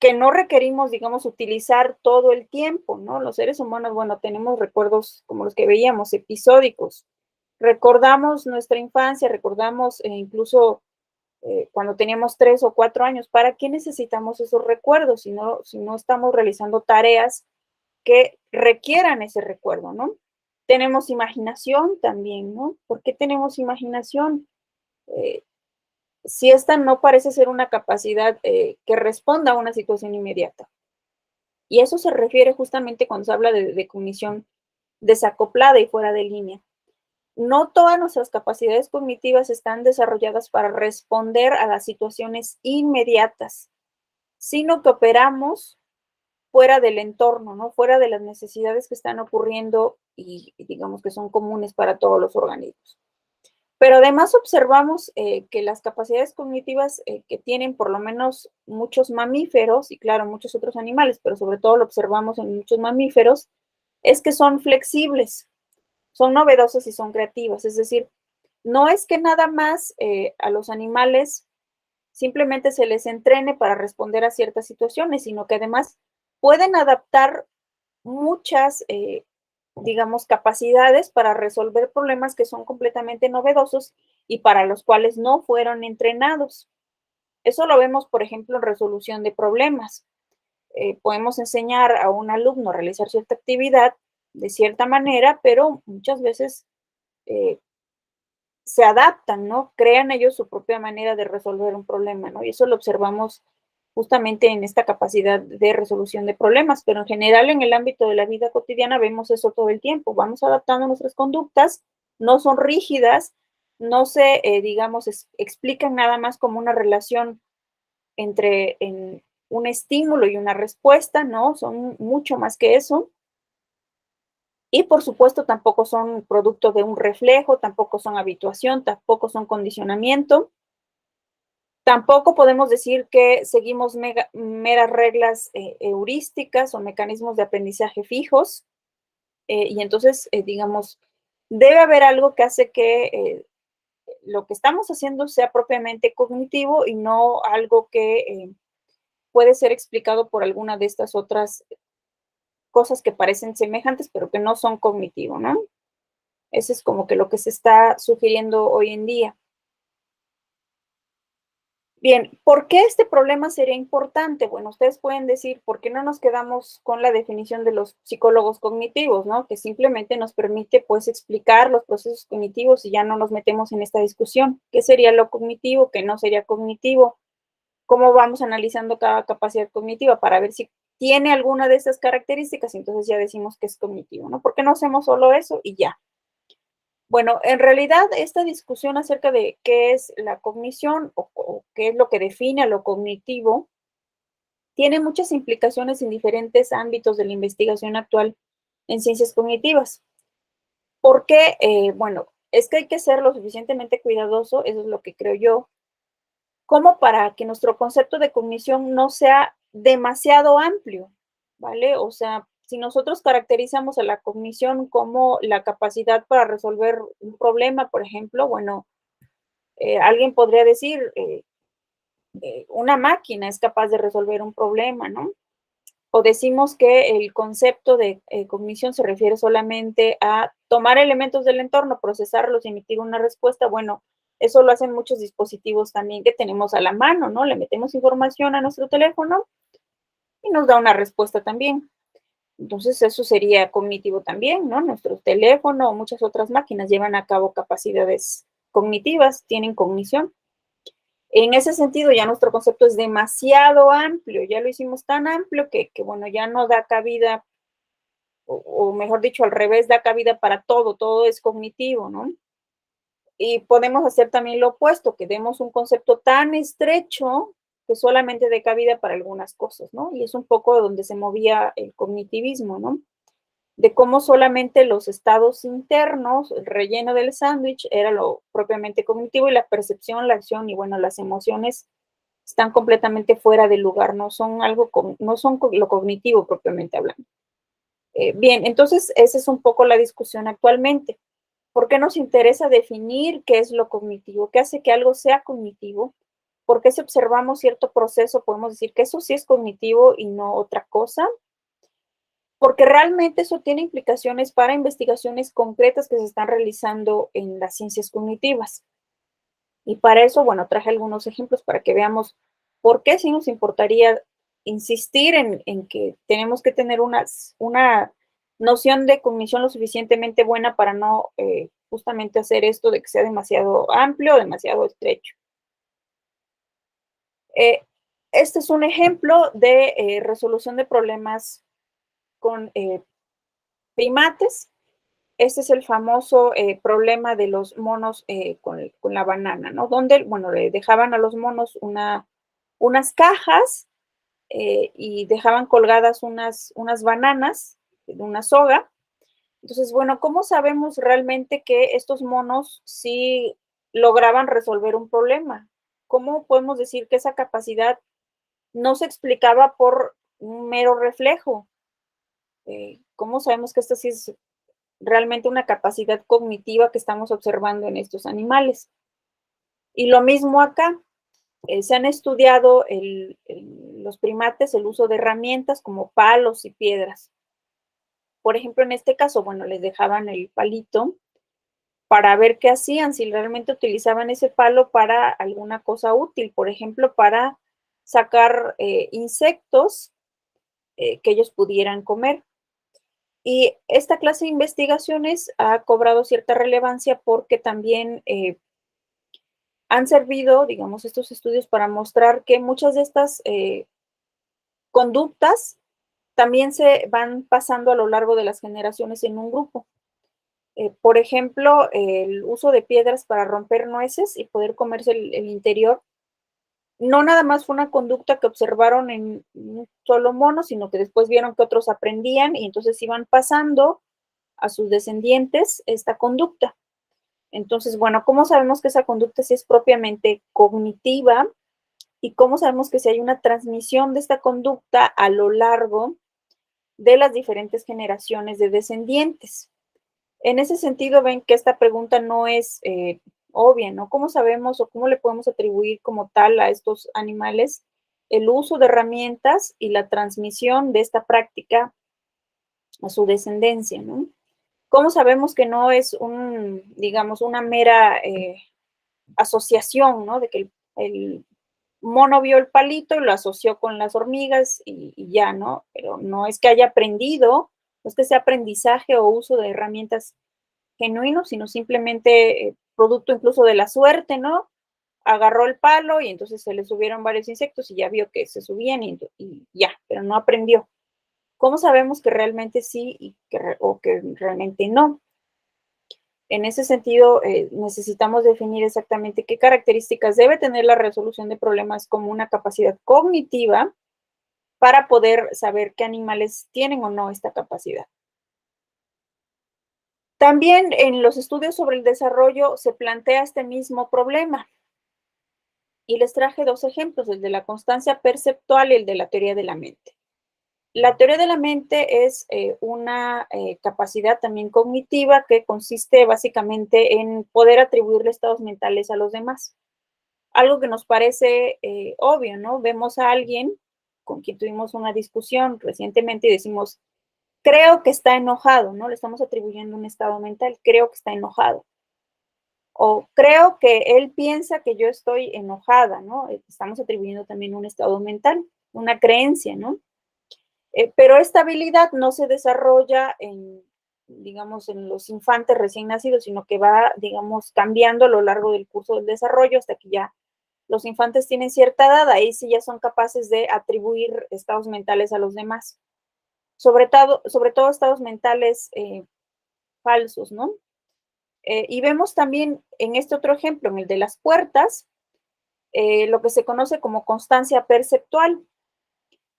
que no requerimos, digamos, utilizar todo el tiempo, ¿no? Los seres humanos, bueno, tenemos recuerdos como los que veíamos, episódicos. Recordamos nuestra infancia, recordamos incluso cuando teníamos 3 o 4 años. ¿Para qué necesitamos esos recuerdos si no estamos realizando tareas que requieran ese recuerdo, ¿no? Tenemos imaginación también, ¿no? ¿Por qué tenemos imaginación? Eh, si esta no parece ser una capacidad que responda a una situación inmediata. Y eso se refiere justamente cuando se habla de cognición desacoplada y fuera de línea. No todas nuestras capacidades cognitivas están desarrolladas para responder a las situaciones inmediatas, sino que operamos fuera del entorno, ¿no? Fuera de las necesidades que están ocurriendo y digamos que son comunes para todos los organismos. Pero además observamos que las capacidades cognitivas que tienen por lo menos muchos mamíferos, y claro, muchos otros animales, pero sobre todo lo observamos en muchos mamíferos, es que son flexibles, son novedosas y son creativas. Es decir, no es que nada más a los animales simplemente se les entrene para responder a ciertas situaciones, sino que además pueden adaptar muchas digamos, capacidades para resolver problemas que son completamente novedosos y para los cuales no fueron entrenados. Eso lo vemos, por ejemplo, en resolución de problemas. Podemos enseñar a un alumno a realizar cierta actividad de cierta manera, pero muchas veces eh, se adaptan, ¿no? Crean ellos su propia manera de resolver un problema, ¿no? Y eso lo observamos justamente en esta capacidad de resolución de problemas, pero en general en el ámbito de la vida cotidiana vemos eso todo el tiempo, vamos adaptando nuestras conductas, no son rígidas, no se, digamos, explican nada más como una relación entre un estímulo y una respuesta, ¿no? Son mucho más que eso. Y por supuesto tampoco son producto de un reflejo, tampoco son habituación, tampoco son condicionamiento. Tampoco podemos decir que seguimos meras reglas heurísticas o mecanismos de aprendizaje fijos, y entonces, digamos, debe haber algo que hace que lo que estamos haciendo sea propiamente cognitivo y no algo que puede ser explicado por alguna de estas otras cosas que parecen semejantes, pero que no son cognitivo, ¿no? Ese es como que lo que se está sugiriendo hoy en día. Bien, ¿por qué este problema sería importante? Bueno, ustedes pueden decir, ¿por qué no nos quedamos con la definición de los psicólogos cognitivos, ¿no? Que simplemente nos permite, pues, explicar los procesos cognitivos y ya no nos metemos en esta discusión. ¿Qué sería lo cognitivo? ¿Qué no sería cognitivo? ¿Cómo vamos analizando cada capacidad cognitiva para ver si tiene alguna de estas características? Entonces ya decimos que es cognitivo, ¿no? ¿Por qué no hacemos solo eso y ya? Bueno, en realidad esta discusión acerca de qué es la cognición o qué es lo que define a lo cognitivo tiene muchas implicaciones en diferentes ámbitos de la investigación actual en ciencias cognitivas. Porque, bueno, es que hay que ser lo suficientemente cuidadoso, eso es lo que creo yo, como para que nuestro concepto de cognición no sea demasiado amplio, ¿vale? O sea, si nosotros caracterizamos a la cognición como la capacidad para resolver un problema, por ejemplo, bueno, alguien podría decir, una máquina es capaz de resolver un problema, ¿no? O decimos que el concepto de cognición se refiere solamente a tomar elementos del entorno, procesarlos y emitir una respuesta. Bueno, eso lo hacen muchos dispositivos también que tenemos a la mano, ¿no? Le metemos información a nuestro teléfono y nos da una respuesta también. Entonces, eso sería cognitivo también, ¿no? Nuestro teléfono o muchas otras máquinas llevan a cabo capacidades cognitivas, tienen cognición. En ese sentido, ya nuestro concepto es demasiado amplio, ya lo hicimos tan amplio que bueno, ya no da cabida, o mejor dicho, al revés, da cabida para todo, todo es cognitivo, ¿no? Y podemos hacer también lo opuesto, que demos un concepto tan estrecho que solamente dé cabida para algunas cosas, ¿no? Y es un poco donde se movía el cognitivismo, ¿no? De cómo solamente los estados internos, el relleno del sándwich, era lo propiamente cognitivo y la percepción, la acción y bueno, las emociones están completamente fuera de lugar, no son algo, no son lo cognitivo propiamente hablando. Bien, entonces esa es un poco la discusión actualmente. ¿Por qué nos interesa definir qué es lo cognitivo? ¿Qué hace que algo sea cognitivo? Porque si observamos cierto proceso podemos decir que eso sí es cognitivo y no otra cosa? Porque realmente eso tiene implicaciones para investigaciones concretas que se están realizando en las ciencias cognitivas. Y para eso, bueno, traje algunos ejemplos para que veamos por qué sí nos importaría insistir en que tenemos que tener una noción de cognición lo suficientemente buena para no justamente hacer esto de que sea demasiado amplio o demasiado estrecho. Eh, este es un ejemplo de resolución de problemas con primates. Este es el famoso problema de los monos con la banana, ¿no? Donde, bueno, le dejaban a los monos unas cajas y dejaban colgadas unas bananas de una soga. Entonces, bueno, ¿cómo sabemos realmente que estos monos sí lograban resolver un problema? ¿Cómo podemos decir que esa capacidad no se explicaba por un mero reflejo? ¿Cómo sabemos que esta sí es realmente una capacidad cognitiva que estamos observando en estos animales? Y lo mismo acá, se han estudiado los primates, el uso de herramientas como palos y piedras. Por ejemplo, en este caso, bueno, les dejaban el palito para ver qué hacían, si realmente utilizaban ese palo para alguna cosa útil, por ejemplo, para sacar insectos que ellos pudieran comer. Y esta clase de investigaciones ha cobrado cierta relevancia porque también han servido, digamos, estos estudios para mostrar que muchas de estas conductas también se van pasando a lo largo de las generaciones en un grupo. Por ejemplo, el uso de piedras para romper nueces y poder comerse el interior, no nada más fue una conducta que observaron en un solo mono, sino que después vieron que otros aprendían y entonces iban pasando a sus descendientes esta conducta. Entonces, bueno, ¿cómo sabemos que esa conducta sí es propiamente cognitiva? y cómo sabemos que si hay una transmisión de esta conducta a lo largo de las diferentes generaciones de descendientes. En ese sentido, ven que esta pregunta no es obvia, ¿no? ¿Cómo sabemos o cómo le podemos atribuir como tal a estos animales el uso de herramientas y la transmisión de esta práctica a su descendencia, ¿no? ¿Cómo sabemos que no es digamos, una mera asociación, ¿no? De que el mono vio el palito y lo asoció con las hormigas y ya, ¿no? Pero no es que haya aprendido, no es que sea aprendizaje o uso de herramientas genuinos, sino simplemente producto incluso de la suerte, ¿no? Agarró el palo y entonces se le subieron varios insectos y ya vio que se subían y ya, pero no aprendió. ¿Cómo sabemos que realmente sí o que realmente no? En ese sentido, necesitamos definir exactamente qué características debe tener la resolución de problemas como una capacidad cognitiva para poder saber qué animales tienen o no esta capacidad. También en los estudios sobre el desarrollo se plantea este mismo problema y les traje dos ejemplos, el de la constancia perceptual y el de la teoría de la mente. La teoría de la mente es una capacidad también cognitiva que consiste básicamente en poder atribuirle estados mentales a los demás. Algo que nos parece obvio, ¿no? Vemos a alguien con quien tuvimos una discusión recientemente y decimos, creo que está enojado, ¿no? Le estamos atribuyendo un estado mental, creo que está enojado. O creo que él piensa que yo estoy enojada, ¿no? Estamos atribuyendo también un estado mental, una creencia, ¿no? Pero esta habilidad no se desarrolla digamos, en los infantes recién nacidos, sino que va, digamos, cambiando a lo largo del curso del desarrollo hasta que ya los infantes tienen cierta edad, ahí sí ya son capaces de atribuir estados mentales a los demás. Sobre todo estados mentales falsos, ¿no? Y vemos también en este otro ejemplo, en el de las puertas, lo que se conoce como constancia perceptual.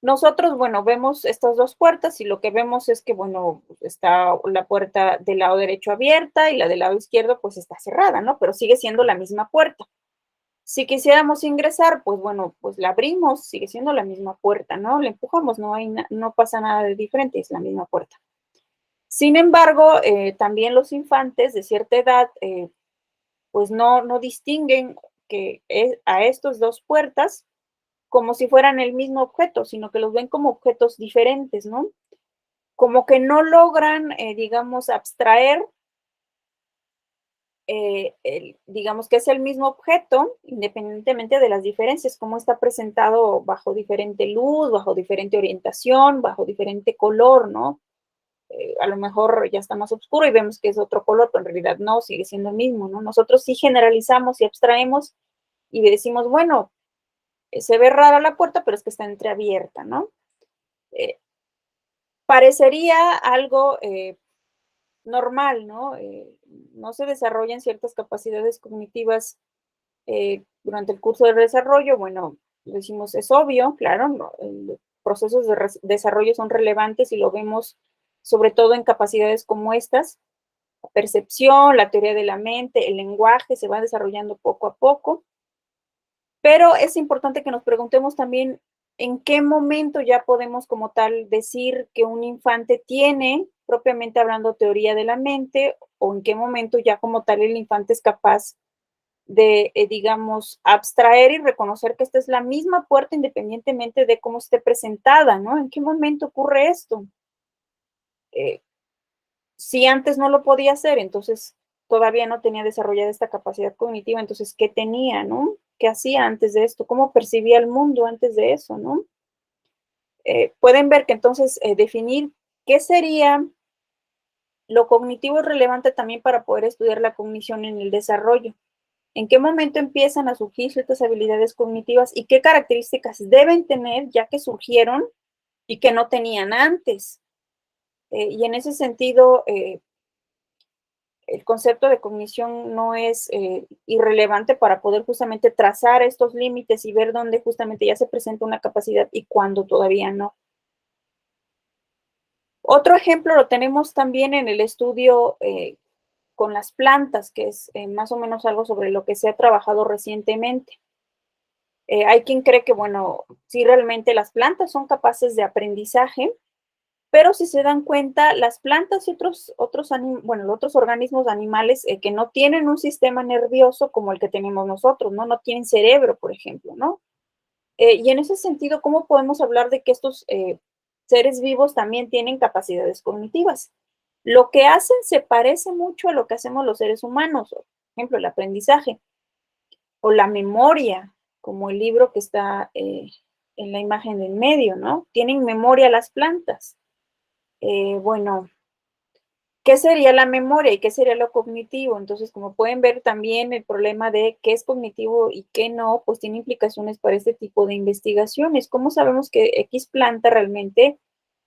Nosotros, bueno, vemos estas dos puertas y lo que vemos es que, bueno, está la puerta del lado derecho abierta y la del lado izquierdo pues está cerrada, ¿no? Pero sigue siendo la misma puerta. Si quisiéramos ingresar, pues bueno, pues la abrimos, sigue siendo la misma puerta, ¿no? La empujamos, no pasa nada de diferente, es la misma puerta. Sin embargo, también los infantes de cierta edad, pues no distinguen que a estos dos puertas como si fueran el mismo objeto, sino que los ven como objetos diferentes, ¿no? Como que no logran, digamos, abstraer, digamos que es el mismo objeto, independientemente de las diferencias, cómo está presentado bajo diferente luz, bajo diferente orientación, bajo diferente color, ¿no? A lo mejor ya está más oscuro y vemos que es otro color, pero en realidad no, sigue siendo el mismo, ¿no? Nosotros sí generalizamos y abstraemos y decimos, bueno, se ve rara la puerta, pero es que está entreabierta, ¿no? Eh, Parecería algo normal, ¿no? No se desarrollan ciertas capacidades cognitivas durante el curso de desarrollo. Bueno, decimos, es obvio, claro, ¿no? Los procesos de desarrollo son relevantes y lo vemos sobre todo en capacidades como estas. La percepción, la teoría de la mente, el lenguaje se va desarrollando poco a poco. Pero es importante que nos preguntemos también en qué momento ya podemos como tal decir que un infante tiene, propiamente hablando, teoría de la mente, o en qué momento ya como tal el infante es capaz de, digamos, abstraer y reconocer que esta es la misma puerta independientemente de cómo esté presentada, ¿no? ¿En qué momento ocurre esto? Eh, si antes no lo podía hacer, entonces todavía no tenía desarrollada esta capacidad cognitiva, entonces, ¿qué tenía, no? ¿Qué hacía antes de esto? ¿Cómo percibía el mundo antes de eso, no? Pueden ver que entonces definir qué sería lo cognitivo es relevante también para poder estudiar la cognición en el desarrollo. ¿En qué momento empiezan a surgir ciertas habilidades cognitivas y qué características deben tener ya que surgieron y que no tenían antes? Y en ese sentido, el concepto de cognición no es irrelevante para poder justamente trazar estos límites y ver dónde justamente ya se presenta una capacidad y cuándo todavía no. Otro ejemplo lo tenemos también en el estudio con las plantas, que es más o menos algo sobre lo que se ha trabajado recientemente. Hay quien cree que, bueno, sí realmente las plantas son capaces de aprendizaje, pero si se dan cuenta, las plantas y otros organismos animales que no tienen un sistema nervioso como el que tenemos nosotros, ¿no? No tienen cerebro, por ejemplo, ¿no? Y en ese sentido, ¿cómo podemos hablar de que estos seres vivos también tienen capacidades cognitivas? Lo que hacen se parece mucho a lo que hacemos los seres humanos, por ejemplo, el aprendizaje o la memoria, como el libro que está en la imagen del medio, ¿no? Tienen memoria las plantas. Bueno, ¿qué sería la memoria y qué sería lo cognitivo? Entonces, como pueden ver también el problema de qué es cognitivo y qué no, pues tiene implicaciones para este tipo de investigaciones. ¿Cómo sabemos que X planta realmente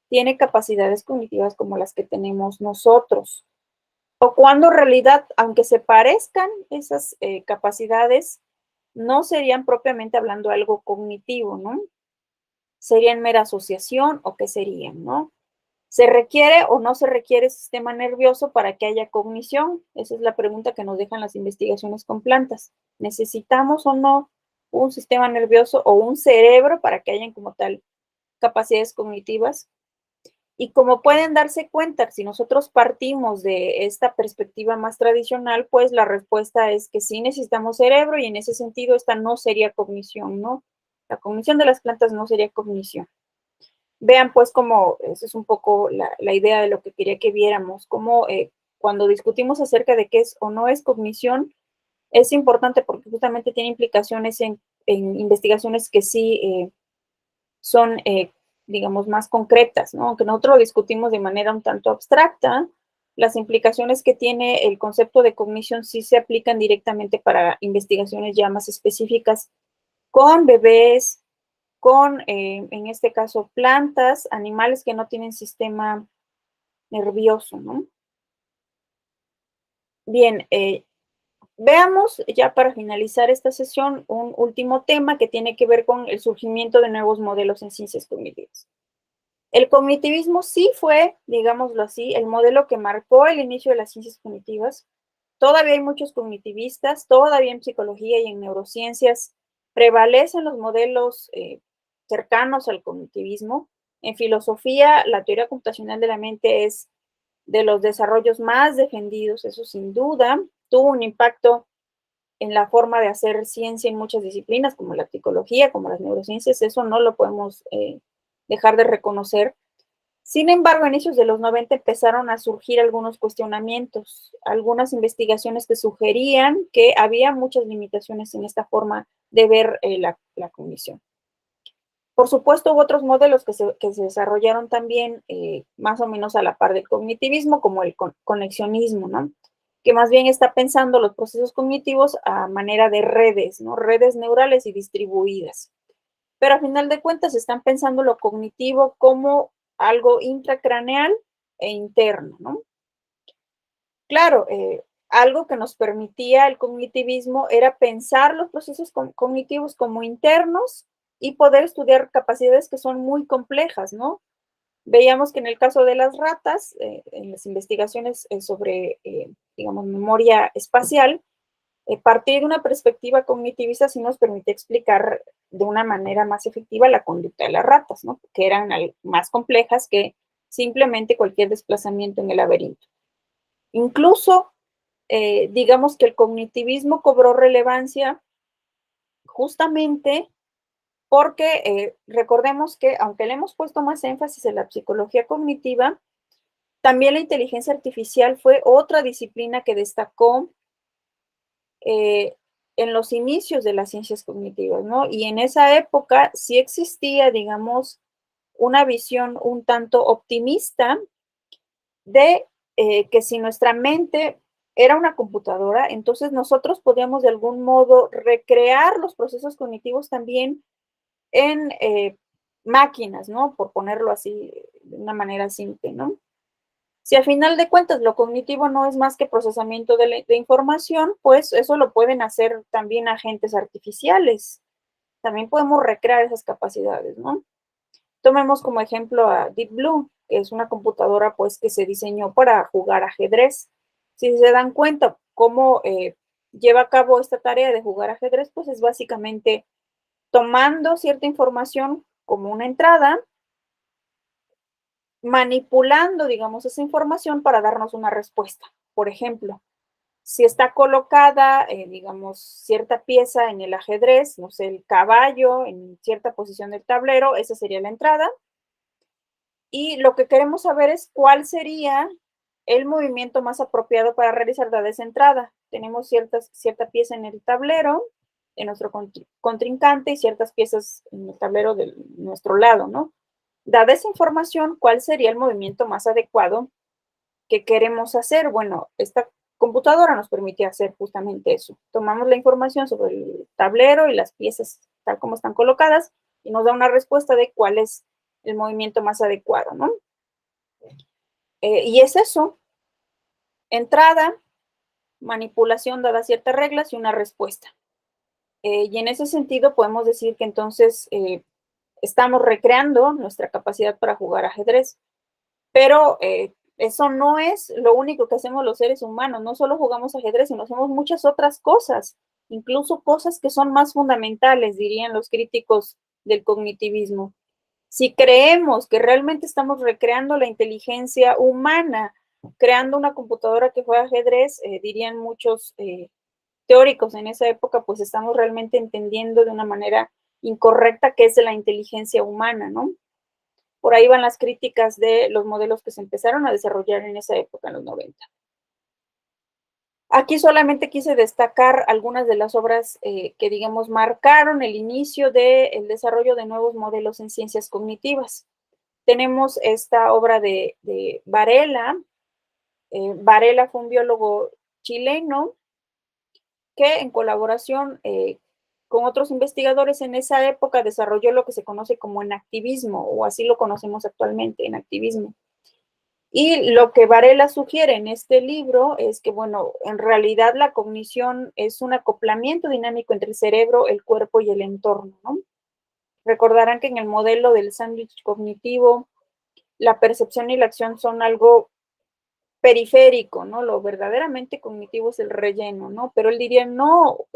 tiene capacidades cognitivas como las que tenemos nosotros? O cuando en realidad, aunque se parezcan esas capacidades, no serían propiamente hablando algo cognitivo, ¿no? ¿Serían mera asociación o qué serían, no? ¿Se requiere o no se requiere sistema nervioso para que haya cognición? Esa es la pregunta que nos dejan las investigaciones con plantas. ¿Necesitamos o no un sistema nervioso o un cerebro para que hayan como tal capacidades cognitivas? Y como pueden darse cuenta, si nosotros partimos de esta perspectiva más tradicional, pues la respuesta es que sí necesitamos cerebro y en ese sentido esta no sería cognición, ¿no? La cognición de las plantas no sería cognición. Vean pues como, esa es un poco la idea de lo que quería que viéramos, como cuando discutimos acerca de qué es o no es cognición, es importante porque justamente tiene implicaciones en investigaciones que sí son, digamos, más concretas, ¿no? Aunque nosotros lo discutimos de manera un tanto abstracta, las implicaciones que tiene el concepto de cognición sí se aplican directamente para investigaciones ya más específicas con bebés, con, en este caso, plantas, animales que no tienen sistema nervioso, ¿no? Bien, veamos ya para finalizar esta sesión un último tema que tiene que ver con el surgimiento de nuevos modelos en ciencias cognitivas. El cognitivismo sí fue, digámoslo así, el modelo que marcó el inicio de las ciencias cognitivas. Todavía hay muchos cognitivistas, todavía en psicología y en neurociencias prevalecen los modelos cercanos al cognitivismo. En filosofía, la teoría computacional de la mente es de los desarrollos más defendidos, eso sin duda. Tuvo un impacto en la forma de hacer ciencia en muchas disciplinas, como la psicología, como las neurociencias, eso no lo podemos dejar de reconocer. Sin embargo, a inicios de los 90 empezaron a surgir algunos cuestionamientos, algunas investigaciones que sugerían que había muchas limitaciones en esta forma de ver la cognición. Por supuesto, hubo otros modelos que se desarrollaron también más o menos a la par del cognitivismo, como el conexionismo, ¿no? Que más bien está pensando los procesos cognitivos a manera de redes, ¿no? Redes neurales y distribuidas. Pero a final de cuentas están pensando lo cognitivo como algo intracraneal e interno, ¿no? Claro, algo que nos permitía el cognitivismo era pensar los procesos cognitivos como internos y poder estudiar capacidades que son muy complejas, ¿no? Veíamos que en el caso de las ratas, en las investigaciones sobre, digamos, memoria espacial, partir de una perspectiva cognitivista sí nos permite explicar de una manera más efectiva la conducta de las ratas, ¿no? Que eran más complejas que simplemente cualquier desplazamiento en el laberinto. Incluso, digamos que el cognitivismo cobró relevancia justamente porque recordemos que, aunque le hemos puesto más énfasis en la psicología cognitiva, también la inteligencia artificial fue otra disciplina que destacó eh, en los inicios de las ciencias cognitivas, ¿no? Y en esa época sí existía, digamos, una visión un tanto optimista de que si nuestra mente era una computadora, entonces nosotros podíamos de algún modo recrear los procesos cognitivos también en máquinas, ¿no? Por ponerlo así de una manera simple, ¿no? Si al final de cuentas lo cognitivo no es más que procesamiento de información, pues eso lo pueden hacer también agentes artificiales. También podemos recrear esas capacidades, ¿no? Tomemos como ejemplo a Deep Blue, que es una computadora pues que se diseñó para jugar ajedrez. Si se dan cuenta cómo lleva a cabo esta tarea de jugar ajedrez, pues es básicamente tomando cierta información como una entrada, manipulando, digamos, esa información para darnos una respuesta. Por ejemplo, si está colocada, digamos, cierta pieza en el ajedrez, no sé, el caballo en cierta posición del tablero, esa sería la entrada. Y lo que queremos saber es cuál sería el movimiento más apropiado para realizar dada esa entrada. Tenemos cierta pieza en el tablero de nuestro contrincante y ciertas piezas en el tablero de nuestro lado, ¿no? Dada esa información, ¿cuál sería el movimiento más adecuado que queremos hacer? Bueno, esta computadora nos permite hacer justamente eso. Tomamos la información sobre el tablero y las piezas tal como están colocadas y nos da una respuesta de cuál es el movimiento más adecuado, ¿no? Y es eso, entrada, manipulación dadas ciertas reglas y una respuesta. Y en ese sentido podemos decir que entonces estamos recreando nuestra capacidad para jugar ajedrez. Pero eso no es lo único que hacemos los seres humanos. No solo jugamos ajedrez, sino hacemos muchas otras cosas, incluso cosas que son más fundamentales, dirían los críticos del cognitivismo. Si creemos que realmente estamos recreando la inteligencia humana, creando una computadora que juega ajedrez, dirían muchos teóricos en esa época, pues estamos realmente entendiendo de una manera incorrecta qué es la inteligencia humana, ¿no? Por ahí van las críticas de los modelos que se empezaron a desarrollar en esa época, en los 90. Aquí solamente quise destacar algunas de las obras que, digamos, marcaron el inicio del desarrollo de nuevos modelos en ciencias cognitivas. Tenemos esta obra de Varela. Varela fue un biólogo chileno que en colaboración con otros investigadores en esa época desarrolló lo que se conoce como enactivismo, o así lo conocemos actualmente, enactivismo. Y lo que Varela sugiere en este libro es que, bueno, en realidad la cognición es un acoplamiento dinámico entre el cerebro, el cuerpo y el entorno, ¿no? Recordarán que en el modelo del sándwich cognitivo, la percepción y la acción son algo periférico, ¿no? Lo verdaderamente cognitivo es el relleno, ¿no? Pero él diría, no,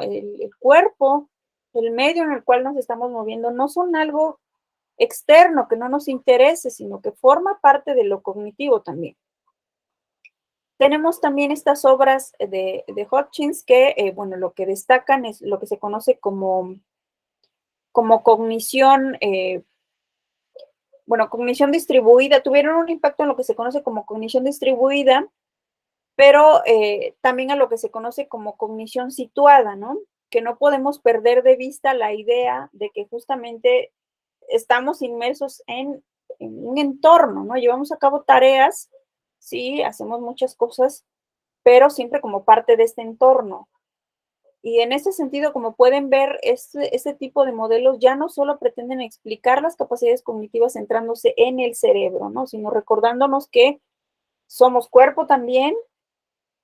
el cuerpo, el medio en el cual nos estamos moviendo, no son algo externo que no nos interese, sino que forma parte de lo cognitivo también. Tenemos también estas obras de Hutchins que, bueno, lo que destacan es lo que se conoce como cognición, bueno, cognición distribuida, tuvieron un impacto en lo que se conoce como cognición distribuida, pero también a lo que se conoce como cognición situada, ¿no? Que no podemos perder de vista la idea de que justamente estamos inmersos en un entorno, ¿no? Llevamos a cabo tareas, sí, hacemos muchas cosas, pero siempre como parte de este entorno. Y en ese sentido, como pueden ver, este tipo de modelos ya no solo pretenden explicar las capacidades cognitivas centrándose en el cerebro, ¿no? Sino recordándonos que somos cuerpo también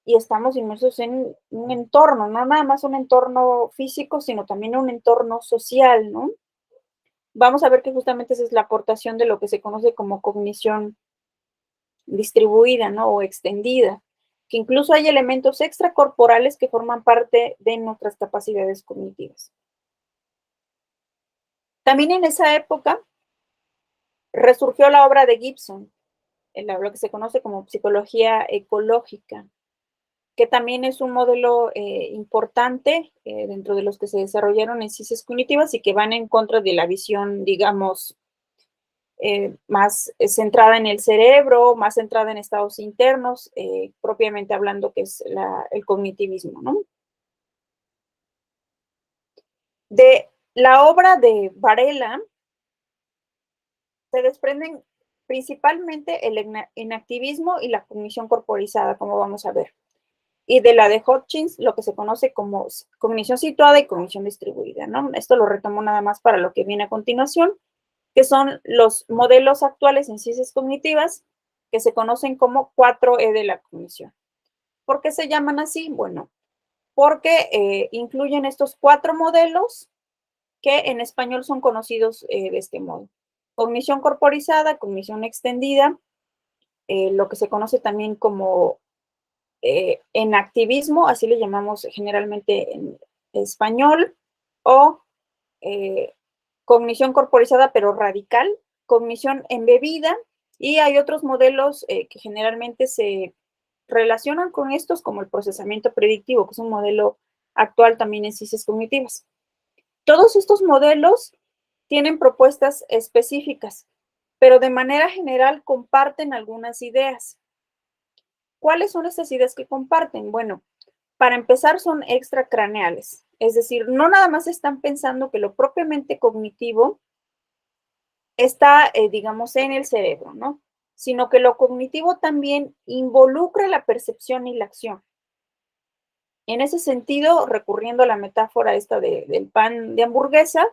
y estamos inmersos en un entorno, no nada más un entorno físico, sino también un entorno social, ¿no? Vamos a ver que justamente esa es la aportación de lo que se conoce como cognición distribuida, ¿no? O extendida, que incluso hay elementos extracorporales que forman parte de nuestras capacidades cognitivas. También en esa época resurgió la obra de Gibson, lo que se conoce como psicología ecológica, que también es un modelo importante dentro de los que se desarrollaron en ciencias cognitivas y que van en contra de la visión, digamos, más centrada en el cerebro, más centrada en estados internos, propiamente hablando, que es el cognitivismo, ¿no? De la obra de Varela se desprenden principalmente el enactivismo y la cognición corporizada, como vamos a ver. Y de la de Hutchins, lo que se conoce como cognición situada y cognición distribuida, ¿no? Esto lo retomo nada más para lo que viene a continuación, que son los modelos actuales en ciencias cognitivas que se conocen como 4E de la cognición. ¿Por qué se llaman así? Bueno, porque incluyen estos 4 modelos que en español son conocidos de este modo. Cognición corporizada, cognición extendida, lo que se conoce también como enactivismo, así le llamamos generalmente en español, o eh, cognición corporizada pero radical, cognición embebida, y hay otros modelos que generalmente se relacionan con estos, como el procesamiento predictivo, que es un modelo actual también en ciencias cognitivas. Todos estos modelos tienen propuestas específicas, pero de manera general comparten algunas ideas. ¿Cuáles son estas ideas que comparten? Bueno, para empezar son extracraneales, es decir, no nada más están pensando que lo propiamente cognitivo está, digamos, en el cerebro, ¿no? Sino que lo cognitivo también involucra la percepción y la acción. En ese sentido, recurriendo a la metáfora esta del pan de hamburguesa,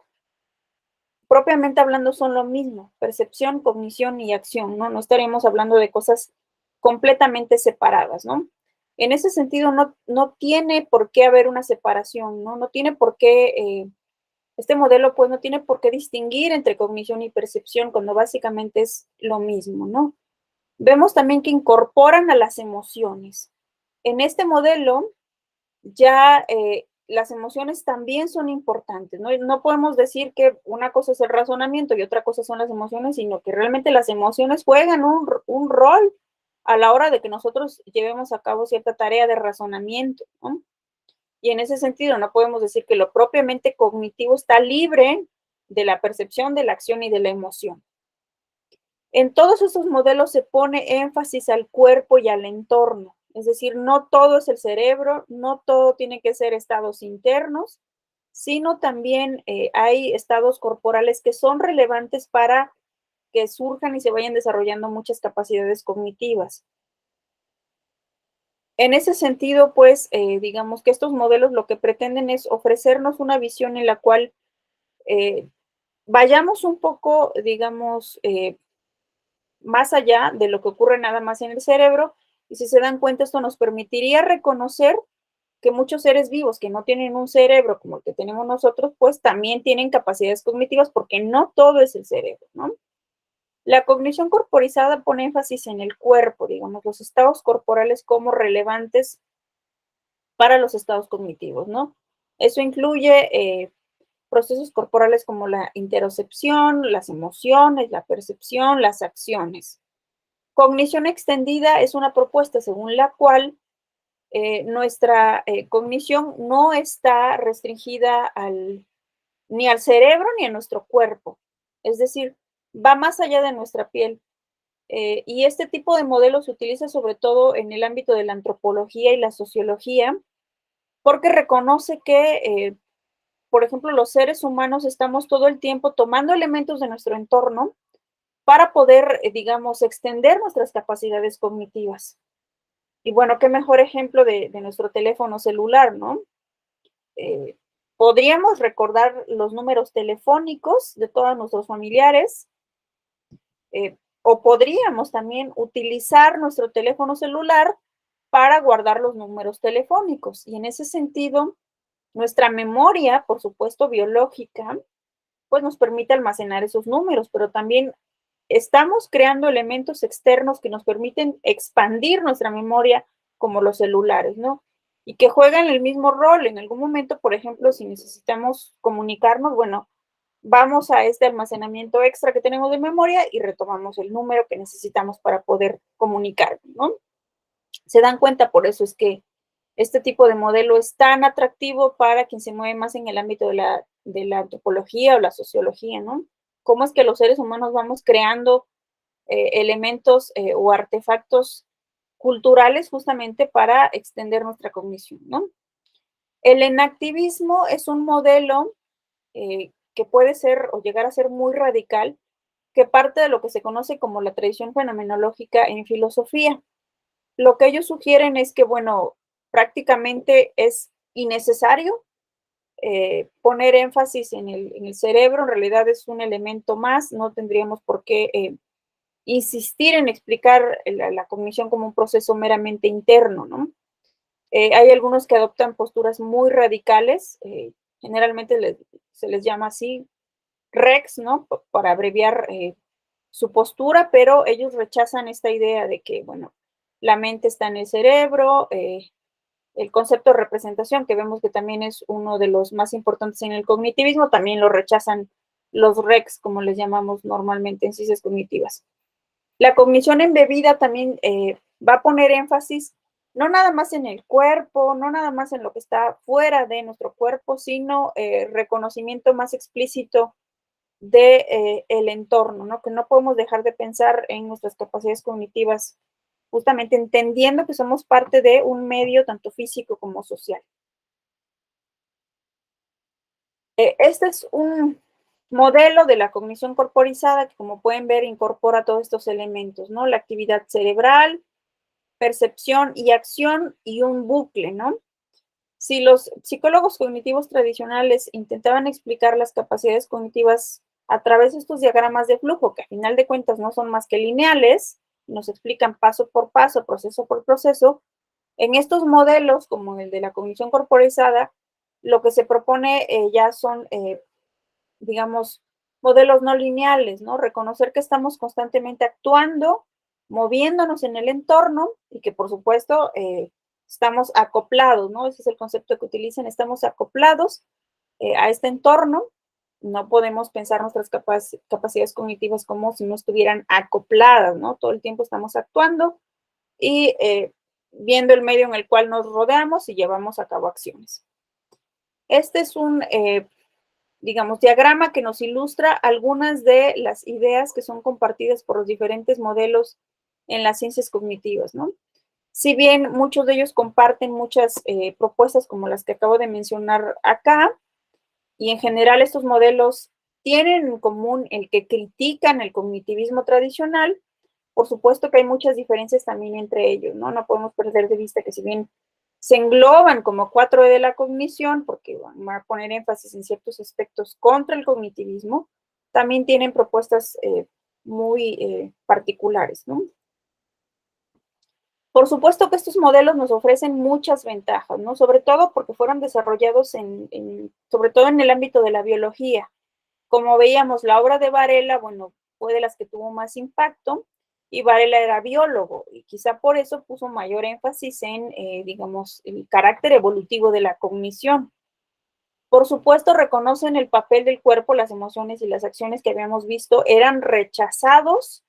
propiamente hablando son lo mismo, percepción, cognición y acción, ¿no? No estaremos hablando de cosas completamente separadas, ¿no? En ese sentido, no tiene por qué haber una separación, ¿no? No tiene por qué, este modelo, pues, no tiene por qué distinguir entre cognición y percepción cuando básicamente es lo mismo, ¿no? Vemos también que incorporan a las emociones. En este modelo, ya las emociones también son importantes, ¿no? No podemos decir que una cosa es el razonamiento y otra cosa son las emociones, sino que realmente las emociones juegan un rol a la hora de que nosotros llevemos a cabo cierta tarea de razonamiento, ¿no? Y en ese sentido no podemos decir que lo propiamente cognitivo está libre de la percepción, de la acción y de la emoción. En todos estos modelos se pone énfasis al cuerpo y al entorno, es decir, no todo es el cerebro, no todo tiene que ser estados internos, sino también hay estados corporales que son relevantes para que surjan y se vayan desarrollando muchas capacidades cognitivas. En ese sentido, pues, digamos que estos modelos lo que pretenden es ofrecernos una visión en la cual eh, vayamos un poco, digamos, más allá de lo que ocurre nada más en el cerebro, y si se dan cuenta, esto nos permitiría reconocer que muchos seres vivos que no tienen un cerebro como el que tenemos nosotros, pues también tienen capacidades cognitivas porque no todo es el cerebro, ¿no? La cognición corporizada pone énfasis en el cuerpo, digamos, los estados corporales como relevantes para los estados cognitivos, ¿no? Eso incluye procesos corporales como la interocepción, las emociones, la percepción, las acciones. Cognición extendida es una propuesta según la cual nuestra cognición no está restringida ni al cerebro ni a nuestro cuerpo. Es decir, va más allá de nuestra piel. Y este tipo de modelo se utiliza sobre todo en el ámbito de la antropología y la sociología, porque reconoce que, por ejemplo, los seres humanos estamos todo el tiempo tomando elementos de nuestro entorno para poder, digamos, extender nuestras capacidades cognitivas. Y bueno, qué mejor ejemplo de nuestro teléfono celular, ¿no? Eh, Podríamos recordar los números telefónicos de todos nuestros familiares, o podríamos también utilizar nuestro teléfono celular para guardar los números telefónicos. Y en ese sentido, nuestra memoria, por supuesto, biológica, pues nos permite almacenar esos números, pero también estamos creando elementos externos que nos permiten expandir nuestra memoria como los celulares, ¿no? Y que juegan el mismo rol. En algún momento, por ejemplo, si necesitamos comunicarnos, bueno, vamos a este almacenamiento extra que tenemos de memoria y retomamos el número que necesitamos para poder comunicarnos, ¿no? Se dan cuenta, por eso es que este tipo de modelo es tan atractivo para quien se mueve más en el ámbito de la antropología o la sociología, ¿no? Cómo es que los seres humanos vamos creando elementos o artefactos culturales justamente para extender nuestra cognición, ¿no? El enactivismo es un modelo que puede ser o llegar a ser muy radical, que parte de lo que se conoce como la tradición fenomenológica en filosofía. Lo que ellos sugieren es que, bueno, prácticamente es innecesario poner énfasis en el cerebro, en realidad es un elemento más, no tendríamos por qué insistir en explicar la cognición como un proceso meramente interno, ¿no? Hay algunos que adoptan posturas muy radicales, generalmente se les llama así, REX, ¿no? Para abreviar su postura, pero ellos rechazan esta idea de que, bueno, la mente está en el cerebro, el concepto de representación, que vemos que también es uno de los más importantes en el cognitivismo, también lo rechazan los RECs, como les llamamos normalmente en ciencias cognitivas. La cognición embebida también va a poner énfasis no nada más en el cuerpo, no nada más en lo que está fuera de nuestro cuerpo, sino reconocimiento más explícito de el entorno, ¿no? Que no podemos dejar de pensar en nuestras capacidades cognitivas, justamente entendiendo que somos parte de un medio tanto físico como social. Este es un modelo de la cognición corporizada que, como pueden ver, incorpora todos estos elementos, ¿no? La actividad cerebral, percepción y acción y un bucle, ¿no? Si los psicólogos cognitivos tradicionales intentaban explicar las capacidades cognitivas a través de estos diagramas de flujo, que a final de cuentas no son más que lineales, nos explican paso por paso, proceso por proceso, en estos modelos, como el de la cognición corporizada, lo que se propone ya son, digamos, modelos no lineales, ¿no? Reconocer que estamos constantemente actuando, moviéndonos en el entorno y que, por supuesto, estamos acoplados, ¿no? Ese es el concepto que utilizan, estamos acoplados a este entorno. No podemos pensar nuestras capacidades cognitivas como si no estuvieran acopladas, ¿no? Todo el tiempo estamos actuando y viendo el medio en el cual nos rodeamos y llevamos a cabo acciones. Este es un, digamos, diagrama que nos ilustra algunas de las ideas que son compartidas por los diferentes modelos en las ciencias cognitivas, ¿no? Si bien muchos de ellos comparten muchas propuestas como las que acabo de mencionar acá, y en general estos modelos tienen en común el que critican el cognitivismo tradicional, por supuesto que hay muchas diferencias también entre ellos, ¿no? No podemos perder de vista que si bien se engloban como 4E de la cognición, porque van a poner énfasis en ciertos aspectos contra el cognitivismo, también tienen propuestas muy particulares, ¿no? Por supuesto que estos modelos nos ofrecen muchas ventajas, ¿no? Sobre todo porque fueron desarrollados sobre todo en el ámbito de la biología. Como veíamos, la obra de Varela, bueno, fue de las que tuvo más impacto, y Varela era biólogo, y quizá por eso puso mayor énfasis en, digamos, el carácter evolutivo de la cognición. Por supuesto, reconocen el papel del cuerpo, las emociones y las acciones que habíamos visto eran rechazados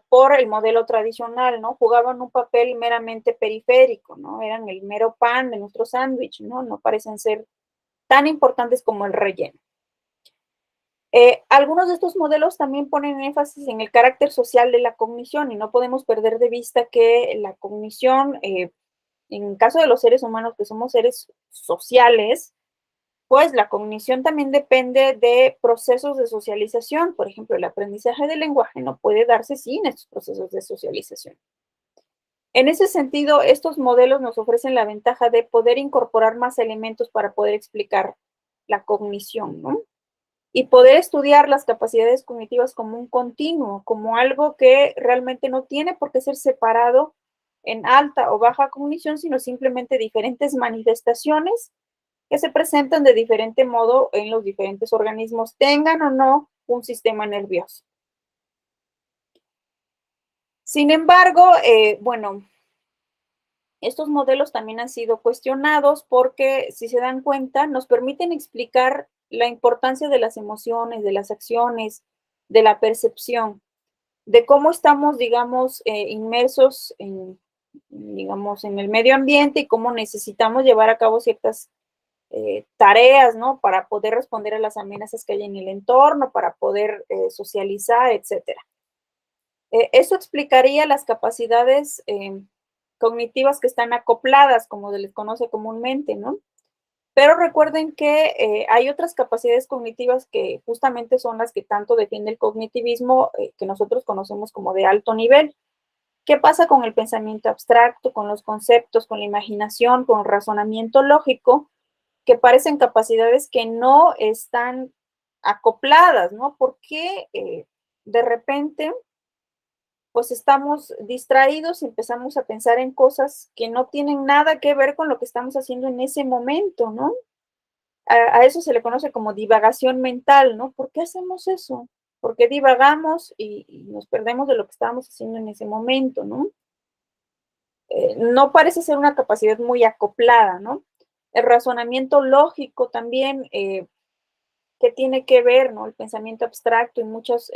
por el modelo tradicional, ¿no? Jugaban un papel meramente periférico, ¿no? Eran el mero pan de nuestro sándwich, ¿no? No parecen ser tan importantes como el relleno. Algunos de estos modelos también ponen énfasis en el carácter social de la cognición y no podemos perder de vista que la cognición, en el caso de los seres humanos que somos seres sociales, pues la cognición también depende de procesos de socialización. Por ejemplo, el aprendizaje del lenguaje no puede darse sin estos procesos de socialización. En ese sentido, estos modelos nos ofrecen la ventaja de poder incorporar más elementos para poder explicar la cognición, ¿no? Y poder estudiar las capacidades cognitivas como un continuo, como algo que realmente no tiene por qué ser separado en alta o baja cognición, sino simplemente diferentes manifestaciones que se presentan de diferente modo en los diferentes organismos, tengan o no un sistema nervioso. Sin embargo, bueno, estos modelos también han sido cuestionados porque, si se dan cuenta, nos permiten explicar la importancia de las emociones, de las acciones, de la percepción, de cómo estamos, digamos, inmersos digamos, en el medio ambiente y cómo necesitamos llevar a cabo ciertas tareas, ¿no? Para poder responder a las amenazas que hay en el entorno, para poder socializar, etcétera. Eso explicaría las capacidades cognitivas que están acopladas, como se les conoce comúnmente, ¿no? Pero recuerden que hay otras capacidades cognitivas que justamente son las que tanto defiende el cognitivismo, que nosotros conocemos como de alto nivel. ¿Qué pasa con el pensamiento abstracto, con los conceptos, con la imaginación, con el razonamiento lógico, que parecen capacidades que no están acopladas, ¿no? Porque de repente pues estamos distraídos y empezamos a pensar en cosas que no tienen nada que ver con lo que estamos haciendo en ese momento, ¿no? A eso se le conoce como divagación mental, ¿no? ¿Por qué hacemos eso? ¿Por qué divagamos y nos perdemos de lo que estábamos haciendo en ese momento, ¿no? no parece ser una capacidad muy acoplada, ¿no? El razonamiento lógico también, que tiene que ver, ¿no? El pensamiento abstracto y muchos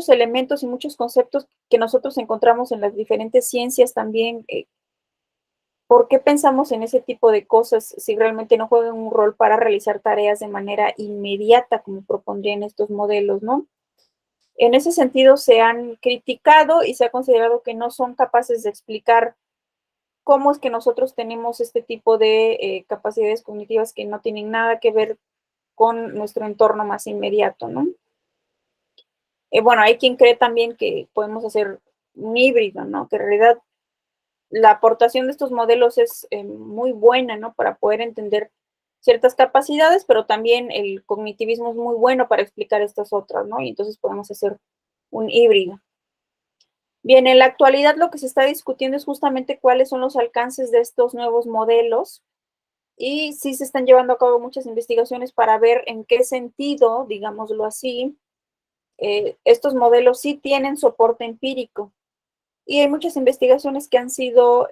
elementos y muchos conceptos que nosotros encontramos en las diferentes ciencias también. ¿Por qué pensamos en ese tipo de cosas si realmente no juegan un rol para realizar tareas de manera inmediata, como propondrían estos modelos, ¿no? En ese sentido, se han criticado y se ha considerado que no son capaces de explicar cómo es que nosotros tenemos este tipo de capacidades cognitivas que no tienen nada que ver con nuestro entorno más inmediato, ¿no? Bueno, hay quien cree también que podemos hacer un híbrido, ¿no? Que en realidad la aportación de estos modelos es muy buena, ¿no? Para poder entender ciertas capacidades, pero también el cognitivismo es muy bueno para explicar estas otras, ¿no? Y entonces podemos hacer un híbrido. Bien, en la actualidad lo que se está discutiendo es justamente cuáles son los alcances de estos nuevos modelos y sí se están llevando a cabo muchas investigaciones para ver en qué sentido, digámoslo así, estos modelos sí tienen soporte empírico. Y hay muchas investigaciones que han sido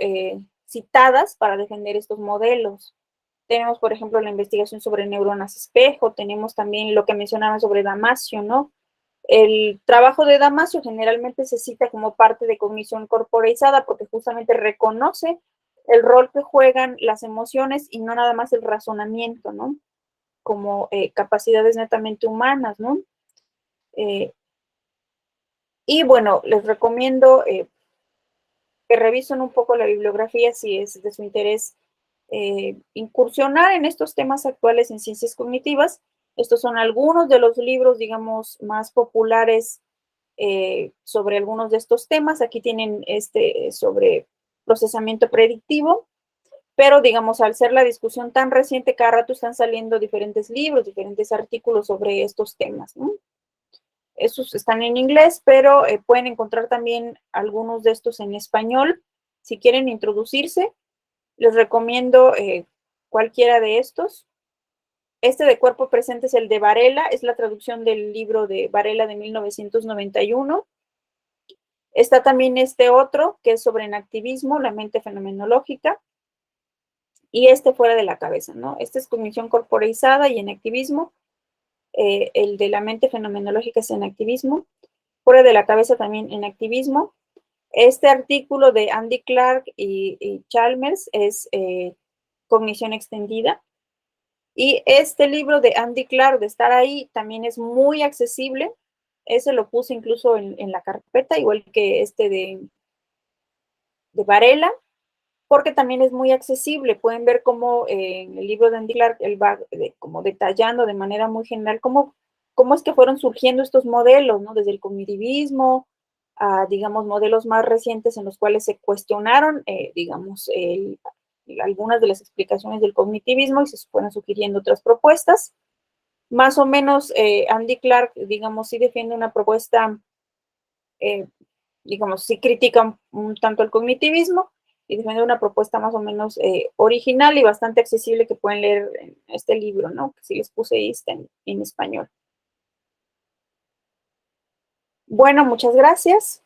citadas para defender estos modelos. Tenemos, por ejemplo, la investigación sobre neuronas espejo, tenemos también lo que mencionaban sobre Damasio, ¿no? El trabajo de Damasio generalmente se cita como parte de cognición corporeizada porque justamente reconoce el rol que juegan las emociones y no nada más el razonamiento, ¿no? Como capacidades netamente humanas, ¿no? Eh, y bueno, les recomiendo que revisen un poco la bibliografía si es de su interés incursionar en estos temas actuales en ciencias cognitivas. Estos son algunos de los libros, digamos, más populares sobre algunos de estos temas. Aquí tienen este sobre procesamiento predictivo, pero digamos, al ser la discusión tan reciente, cada rato están saliendo diferentes libros, diferentes artículos sobre estos temas, ¿no? Esos están en inglés, pero pueden encontrar también algunos de estos en español. Si quieren introducirse, les recomiendo cualquiera de estos. Este de cuerpo presente es el de Varela, es la traducción del libro de Varela de 1991. Está también este otro, que es sobre enactivismo, la mente fenomenológica, y este fuera de la cabeza, ¿no? Este es cognición corporeizada y enactivismo. El de la mente fenomenológica es enactivismo. Fuera de la cabeza también enactivismo. Este artículo de Andy Clark y Chalmers es cognición extendida. Y este libro de Andy Clark, de estar ahí, también es muy accesible. Ese lo puse incluso en la carpeta, igual que este de Varela, porque también es muy accesible. Pueden ver cómo en el libro de Andy Clark él va como detallando de manera muy general cómo es que fueron surgiendo estos modelos, ¿no? Desde el cognitivismo a, digamos, modelos más recientes en los cuales se cuestionaron, digamos, algunas de las explicaciones del cognitivismo y se fueron sugiriendo otras propuestas. Más o menos, Andy Clark, digamos, sí defiende una propuesta, eh, digamos, sí critica un tanto el cognitivismo y defiende una propuesta más o menos original y bastante accesible que pueden leer en este libro, ¿no? Que sí les puse ahí, está en español. Bueno, muchas gracias.